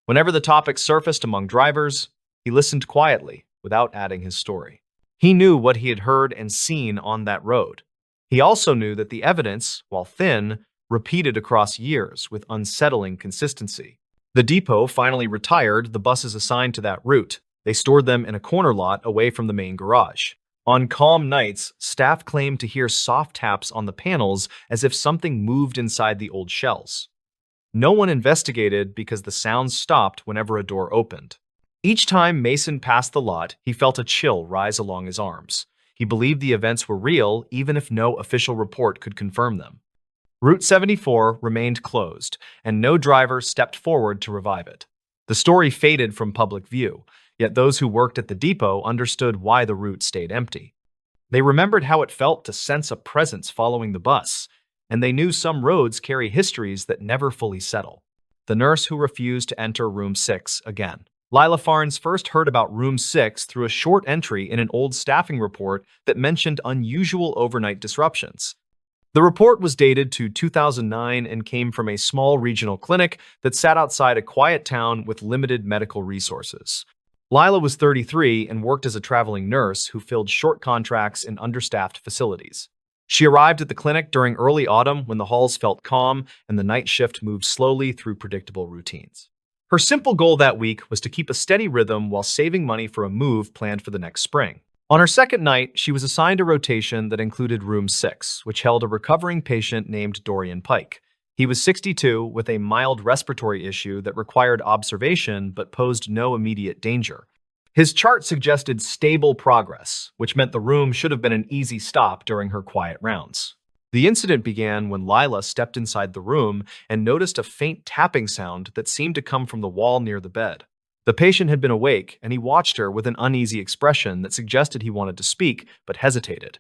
Whenever the topic surfaced among drivers, he listened quietly, without adding his story. He knew what he had heard and seen on that road. He also knew that the evidence, while thin, repeated across years with unsettling consistency. The depot finally retired the buses assigned to that route. They stored them in a corner lot away from the main garage. On calm nights, staff claimed to hear soft taps on the panels as if something moved inside the old shells. No one investigated because the sounds stopped whenever a door opened. Each time Mason passed the lot, he felt a chill rise along his arms. He believed the events were real, even if no official report could confirm them. Route 74 remained closed, and no driver stepped forward to revive it. The story faded from public view, yet those who worked at the depot understood why the route stayed empty. They remembered how it felt to sense a presence following the bus, and they knew some roads carry histories that never fully settle. The nurse who refused to enter Room 6 again. Lila Farnes first heard about Room 6 through a short entry in an old staffing report that mentioned unusual overnight disruptions. The report was dated to 2009 and came from a small regional clinic that sat outside a quiet town with limited medical resources. Lila was 33 and worked as a traveling nurse who filled short contracts in understaffed facilities. She arrived at the clinic during early autumn when the halls felt calm and the night shift moved slowly through predictable routines. Her simple goal that week was to keep a steady rhythm while saving money for a move planned for the next spring. On her second night, she was assigned a rotation that included Room 6, which held a recovering patient named Dorian Pike. He was 62 with a mild respiratory issue that required observation but posed no immediate danger. His chart suggested stable progress, which meant the room should have been an easy stop during her quiet rounds. The incident began when Lila stepped inside the room and noticed a faint tapping sound that seemed to come from the wall near the bed. The patient had been awake, and he watched her with an uneasy expression that suggested he wanted to speak, but hesitated.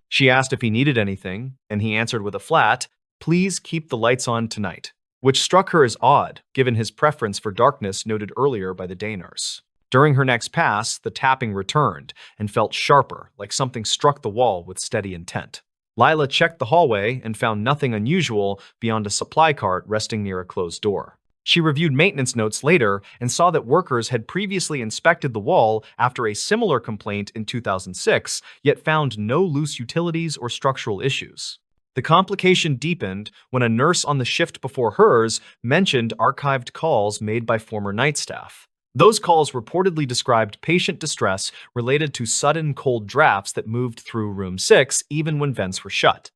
She asked if he needed anything, and he answered with a flat, "Please keep the lights on tonight," which struck her as odd, given his preference for darkness noted earlier by the day nurse. During her next pass, the tapping returned and felt sharper, like something struck the wall with steady intent. Lila checked the hallway and found nothing unusual beyond a supply cart resting near a closed door. She reviewed maintenance notes later and saw that workers had previously inspected the wall after a similar complaint in 2006, yet found no loose utilities or structural issues. The complication deepened when a nurse on the shift before hers mentioned archived calls made by former night staff. Those calls reportedly described patient distress related to sudden cold drafts that moved through Room 6 even when vents were shut.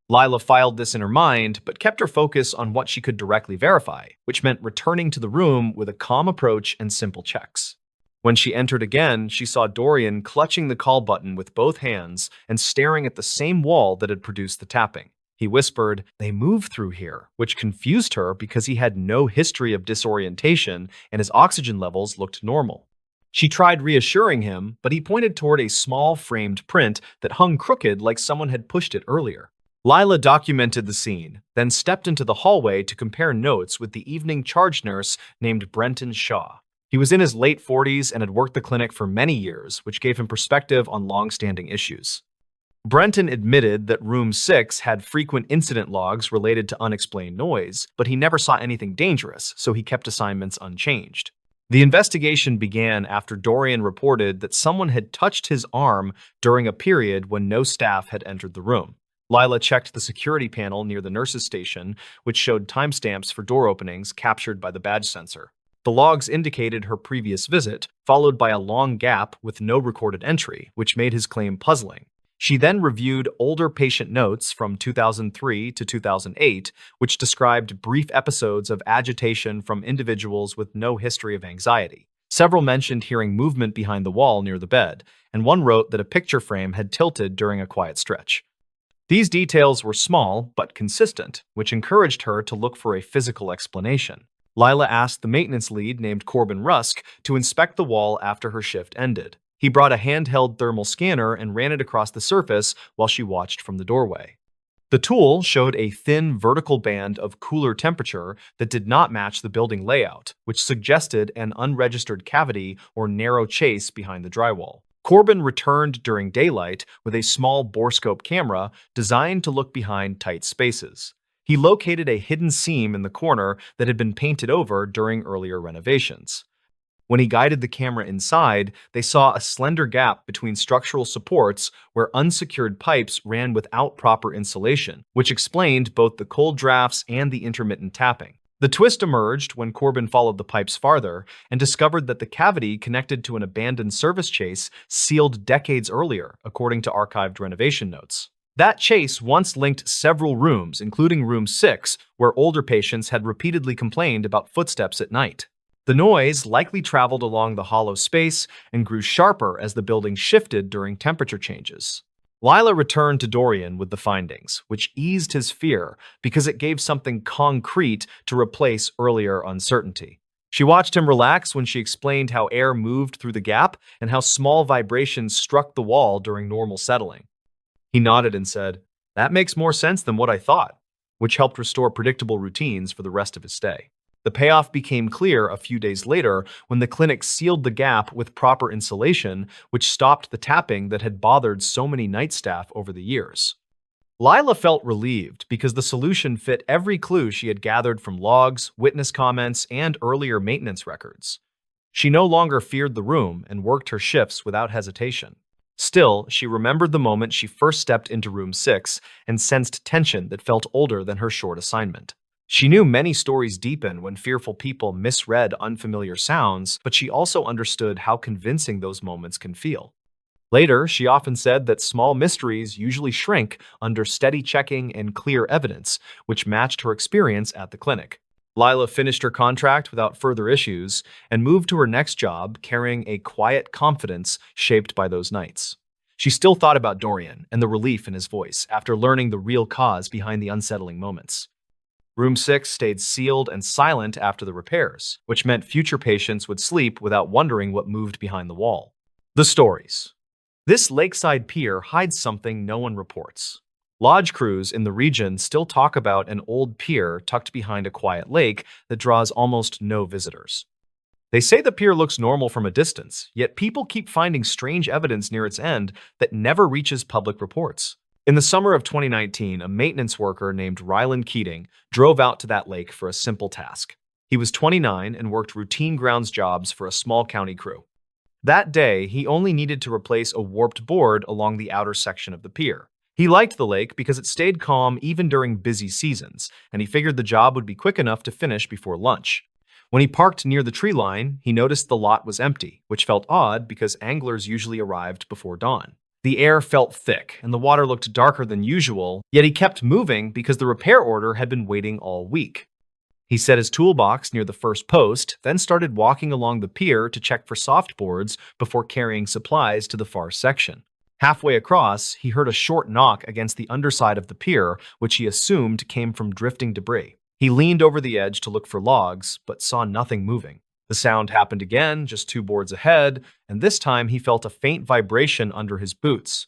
Lila filed this in her mind, but kept her focus on what she could directly verify, which meant returning to the room with a calm approach and simple checks. When she entered again, she saw Dorian clutching the call button with both hands and staring at the same wall that had produced the tapping. He whispered, "They move through here," which confused her because he had no history of disorientation and his oxygen levels looked normal. She tried reassuring him, but he pointed toward a small framed print that hung crooked like someone had pushed it earlier. Lila documented the scene, then stepped into the hallway to compare notes with the evening charge nurse named Brenton Shaw. He was in his late 40s and had worked the clinic for many years, which gave him perspective on long-standing issues. Brenton admitted that Room 6 had frequent incident logs related to unexplained noise, but he never saw anything dangerous, so he kept assignments unchanged. The investigation began after Dorian reported that someone had touched his arm during a period when no staff had entered the room. Lila checked the security panel near the nurse's station, which showed timestamps for door openings captured by the badge sensor. The logs indicated her previous visit, followed by a long gap with no recorded entry, which made his claim puzzling. She then reviewed older patient notes from 2003 to 2008, which described brief episodes of agitation from individuals with no history of anxiety. Several mentioned hearing movement behind the wall near the bed, and one wrote that a picture frame had tilted during a quiet stretch. These details were small but consistent, which encouraged her to look for a physical explanation. Lila asked the maintenance lead named Corbin Rusk to inspect the wall after her shift ended. He brought a handheld thermal scanner and ran it across the surface while she watched from the doorway. The tool showed a thin vertical band of cooler temperature that did not match the building layout, which suggested an unregistered cavity or narrow chase behind the drywall. Corbin returned during daylight with a small borescope camera designed to look behind tight spaces. He located a hidden seam in the corner that had been painted over during earlier renovations. When he guided the camera inside, they saw a slender gap between structural supports where unsecured pipes ran without proper insulation, which explained both the cold drafts and the intermittent tapping. The twist emerged when Corbin followed the pipes farther and discovered that the cavity connected to an abandoned service chase sealed decades earlier, according to archived renovation notes. That chase once linked several rooms, including room 6, where older patients had repeatedly complained about footsteps at night. The noise likely traveled along the hollow space and grew sharper as the building shifted during temperature changes. Lila returned to Dorian with the findings, which eased his fear because it gave something concrete to replace earlier uncertainty. She watched him relax when she explained how air moved through the gap and how small vibrations struck the wall during normal settling. He nodded and said, "That makes more sense than what I thought," which helped restore predictable routines for the rest of his stay. The payoff became clear a few days later when the clinic sealed the gap with proper insulation, which stopped the tapping that had bothered so many night staff over the years. Lila felt relieved because the solution fit every clue she had gathered from logs, witness comments, and earlier maintenance records. She no longer feared the room and worked her shifts without hesitation. Still, she remembered the moment she first stepped into room 6 and sensed tension that felt older than her short assignment. She knew many stories deepen when fearful people misread unfamiliar sounds, but she also understood how convincing those moments can feel. Later, she often said that small mysteries usually shrink under steady checking and clear evidence, which matched her experience at the clinic. Lila finished her contract without further issues and moved to her next job carrying a quiet confidence shaped by those nights. She still thought about Dorian and the relief in his voice after learning the real cause behind the unsettling moments. Room 6 stayed sealed and silent after the repairs, which meant future patients would sleep without wondering what moved behind the wall. The stories. This lakeside pier hides something no one reports. Lodge crews in the region still talk about an old pier tucked behind a quiet lake that draws almost no visitors. They say the pier looks normal from a distance, yet people keep finding strange evidence near its end that never reaches public reports. In the summer of 2019, a maintenance worker named Ryland Keating drove out to that lake for a simple task. He was 29 and worked routine grounds jobs for a small county crew. That day, he only needed to replace a warped board along the outer section of the pier. He liked the lake because it stayed calm even during busy seasons, and he figured the job would be quick enough to finish before lunch. When he parked near the tree line, he noticed the lot was empty, which felt odd because anglers usually arrived before dawn. The air felt thick, and the water looked darker than usual, yet he kept moving because the repair order had been waiting all week. He set his toolbox near the first post, then started walking along the pier to check for softboards before carrying supplies to the far section. Halfway across, he heard a short knock against the underside of the pier, which he assumed came from drifting debris. He leaned over the edge to look for logs, but saw nothing moving. The sound happened again, just 2 boards ahead, and this time he felt a faint vibration under his boots.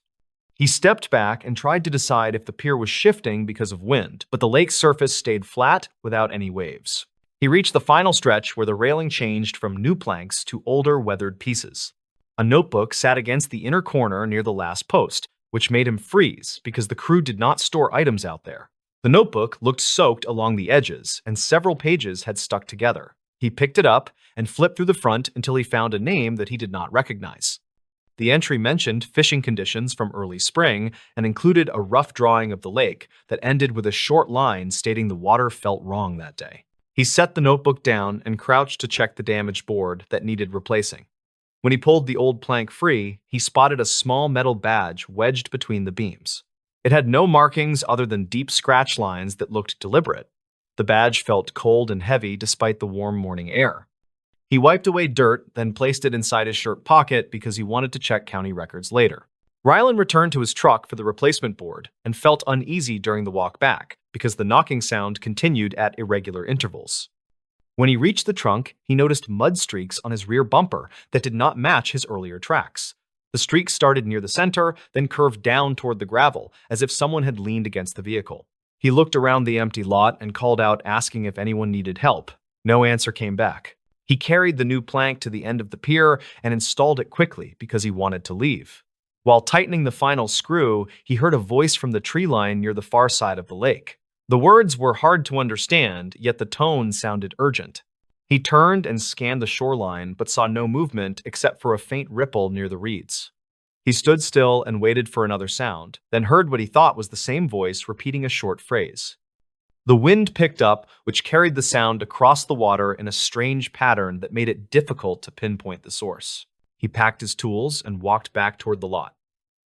He stepped back and tried to decide if the pier was shifting because of wind, but the lake's surface stayed flat without any waves. He reached the final stretch where the railing changed from new planks to older, weathered pieces. A notebook sat against the inner corner near the last post, which made him freeze because the crew did not store items out there. The notebook looked soaked along the edges, and several pages had stuck together. He picked it up and flipped through the front until he found a name that he did not recognize. The entry mentioned fishing conditions from early spring and included a rough drawing of the lake that ended with a short line stating the water felt wrong that day. He set the notebook down and crouched to check the damaged board that needed replacing. When he pulled the old plank free, he spotted a small metal badge wedged between the beams. It had no markings other than deep scratch lines that looked deliberate. The badge felt cold and heavy despite the warm morning air. He wiped away dirt, then placed it inside his shirt pocket because he wanted to check county records later. Ryland returned to his truck for the replacement board and felt uneasy during the walk back because the knocking sound continued at irregular intervals. When he reached the trunk, he noticed mud streaks on his rear bumper that did not match his earlier tracks. The streak started near the center, then curved down toward the gravel, as if someone had leaned against the vehicle. He looked around the empty lot and called out, asking if anyone needed help. No answer came back. He carried the new plank to the end of the pier and installed it quickly because he wanted to leave. While tightening the final screw, he heard a voice from the tree line near the far side of the lake. The words were hard to understand, yet the tone sounded urgent. He turned and scanned the shoreline, but saw no movement except for a faint ripple near the reeds. He stood still and waited for another sound, then heard what he thought was the same voice repeating a short phrase. The wind picked up, which carried the sound across the water in a strange pattern that made it difficult to pinpoint the source. He packed his tools and walked back toward the lot.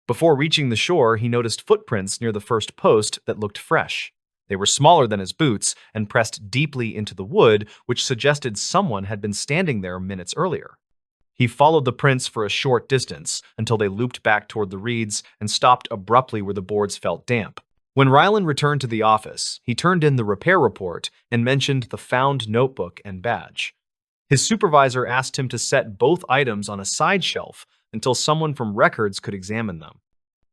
Before reaching the shore, he noticed footprints near the first post that looked fresh. They were smaller than his boots and pressed deeply into the wood, which suggested someone had been standing there minutes earlier. He followed the prints for a short distance until they looped back toward the reeds and stopped abruptly where the boards felt damp. When Rylan returned to the office, he turned in the repair report and mentioned the found notebook and badge. His supervisor asked him to set both items on a side shelf until someone from records could examine them.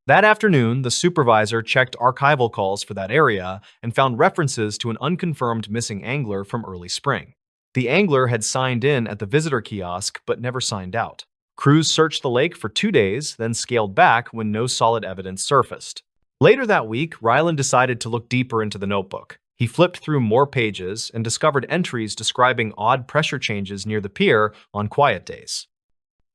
That afternoon, the supervisor checked archival calls for that area and found references to an unconfirmed missing angler from early spring. The angler had signed in at the visitor kiosk but never signed out. Crews searched the lake for 2 days, then scaled back when no solid evidence surfaced. Later that week, Rylan decided to look deeper into the notebook. He flipped through more pages and discovered entries describing odd pressure changes near the pier on quiet days.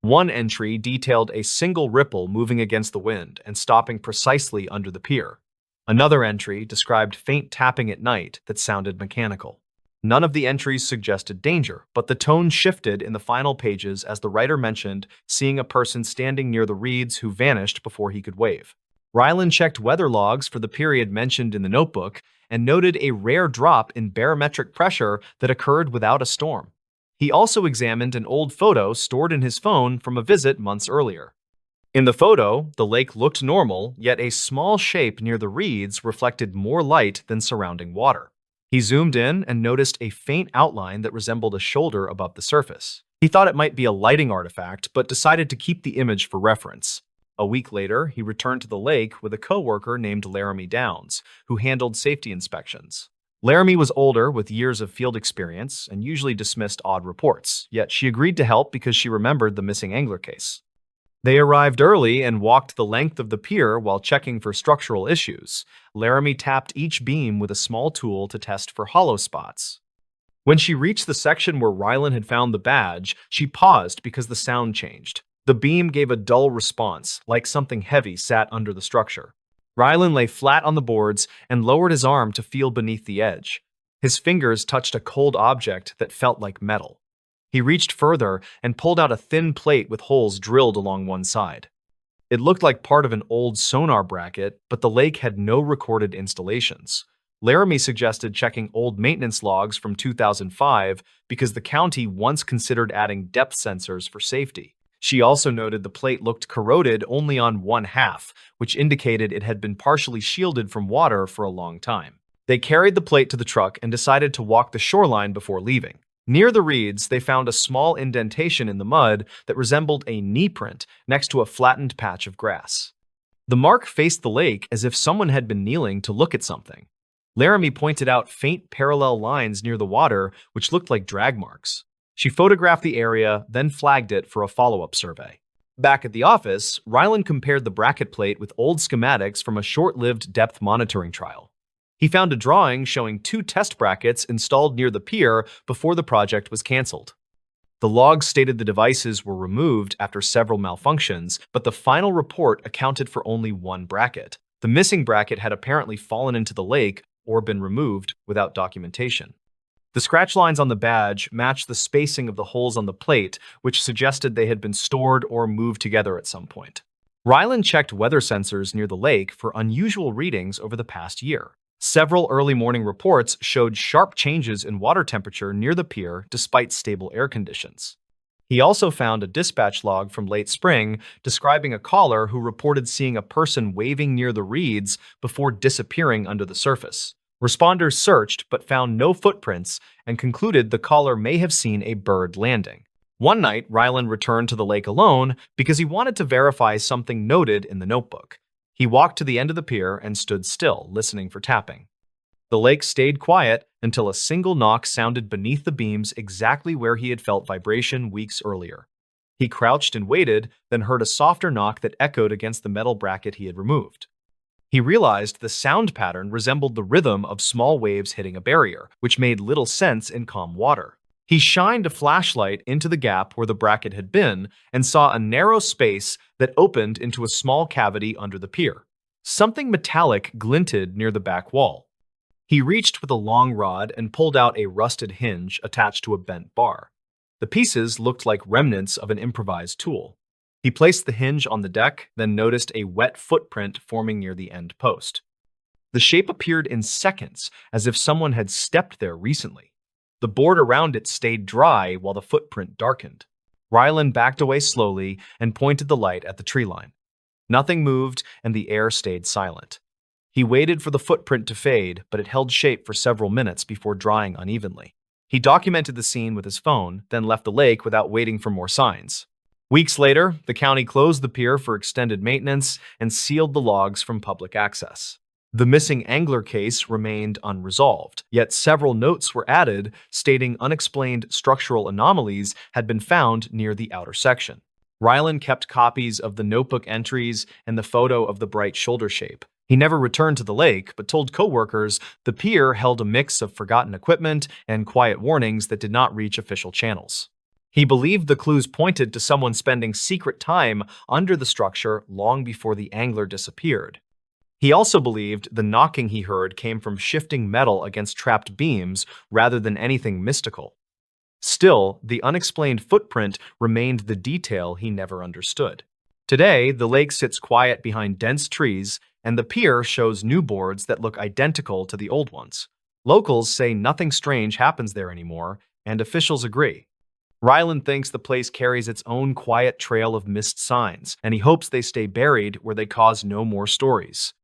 One entry detailed a single ripple moving against the wind and stopping precisely under the pier. Another entry described faint tapping at night that sounded mechanical. None of the entries suggested danger, but the tone shifted in the final pages as the writer mentioned seeing a person standing near the reeds who vanished before he could wave. Rylan checked weather logs for the period mentioned in the notebook and noted a rare drop in barometric pressure that occurred without a storm. He also examined an old photo stored in his phone from a visit months earlier. In the photo, the lake looked normal, yet a small shape near the reeds reflected more light than surrounding water. He zoomed in and noticed a faint outline that resembled a shoulder above the surface. He thought it might be a lighting artifact, but decided to keep the image for reference. A week later, he returned to the lake with a coworker named Laramie Downs, who handled safety inspections. Laramie was older with years of field experience and usually dismissed odd reports, yet she agreed to help because she remembered the missing angler case. They arrived early and walked the length of the pier while checking for structural issues. Laramie tapped each beam with a small tool to test for hollow spots. When she reached the section where Rylan had found the badge, she paused because the sound changed. The beam gave a dull response, like something heavy sat under the structure. Rylan lay flat on the boards and lowered his arm to feel beneath the edge. His fingers touched a cold object that felt like metal. He reached further and pulled out a thin plate with holes drilled along one side. It looked like part of an old sonar bracket, but the lake had no recorded installations. Laramie suggested checking old maintenance logs from 2005 because the county once considered adding depth sensors for safety. She also noted the plate looked corroded only on one half, which indicated it had been partially shielded from water for a long time. They carried the plate to the truck and decided to walk the shoreline before leaving. Near the reeds, they found a small indentation in the mud that resembled a knee print next to a flattened patch of grass. The mark faced the lake as if someone had been kneeling to look at something. Laramie pointed out faint parallel lines near the water, which looked like drag marks. She photographed the area, then flagged it for a follow-up survey. Back at the office, Rylan compared the bracket plate with old schematics from a short-lived depth monitoring trial. He found a drawing showing 2 test brackets installed near the pier before the project was canceled. The logs stated the devices were removed after several malfunctions, but the final report accounted for only 1 bracket. The missing bracket had apparently fallen into the lake or been removed without documentation. The scratch lines on the badge matched the spacing of the holes on the plate, which suggested they had been stored or moved together at some point. Rylan checked weather sensors near the lake for unusual readings over the past year. Several early morning reports showed sharp changes in water temperature near the pier despite stable air conditions. He also found a dispatch log from late spring describing a caller who reported seeing a person waving near the reeds before disappearing under the surface. Responders searched but found no footprints and concluded the caller may have seen a bird landing. One night, Ryland returned to the lake alone because he wanted to verify something noted in the notebook. He walked to the end of the pier and stood still, listening for tapping. The lake stayed quiet until a single knock sounded beneath the beams exactly where he had felt vibration weeks earlier. He crouched and waited, then heard a softer knock that echoed against the metal bracket he had removed. He realized the sound pattern resembled the rhythm of small waves hitting a barrier, which made little sense in calm water. He shined a flashlight into the gap where the bracket had been and saw a narrow space that opened into a small cavity under the pier. Something metallic glinted near the back wall. He reached with a long rod and pulled out a rusted hinge attached to a bent bar. The pieces looked like remnants of an improvised tool. He placed the hinge on the deck, then noticed a wet footprint forming near the end post. The shape appeared in seconds, as if someone had stepped there recently. The board around it stayed dry while the footprint darkened. Ryland backed away slowly and pointed the light at the tree line. Nothing moved, and the air stayed silent. He waited for the footprint to fade, but it held shape for several minutes before drying unevenly. He documented the scene with his phone, then left the lake without waiting for more signs. Weeks later, the county closed the pier for extended maintenance and sealed the logs from public access. The missing angler case remained unresolved, yet several notes were added stating unexplained structural anomalies had been found near the outer section. Ryland kept copies of the notebook entries and the photo of the bright shoulder shape. He never returned to the lake, but told coworkers the pier held a mix of forgotten equipment and quiet warnings that did not reach official channels. He believed the clues pointed to someone spending secret time under the structure long before the angler disappeared. He also believed the knocking he heard came from shifting metal against trapped beams rather than anything mystical. Still, the unexplained footprint remained the detail he never understood. Today, the lake sits quiet behind dense trees, and the pier shows new boards that look identical to the old ones. Locals say nothing strange happens there anymore, and officials agree. Ryland thinks the place carries its own quiet trail of missed signs, and he hopes they stay buried where they cause no more stories.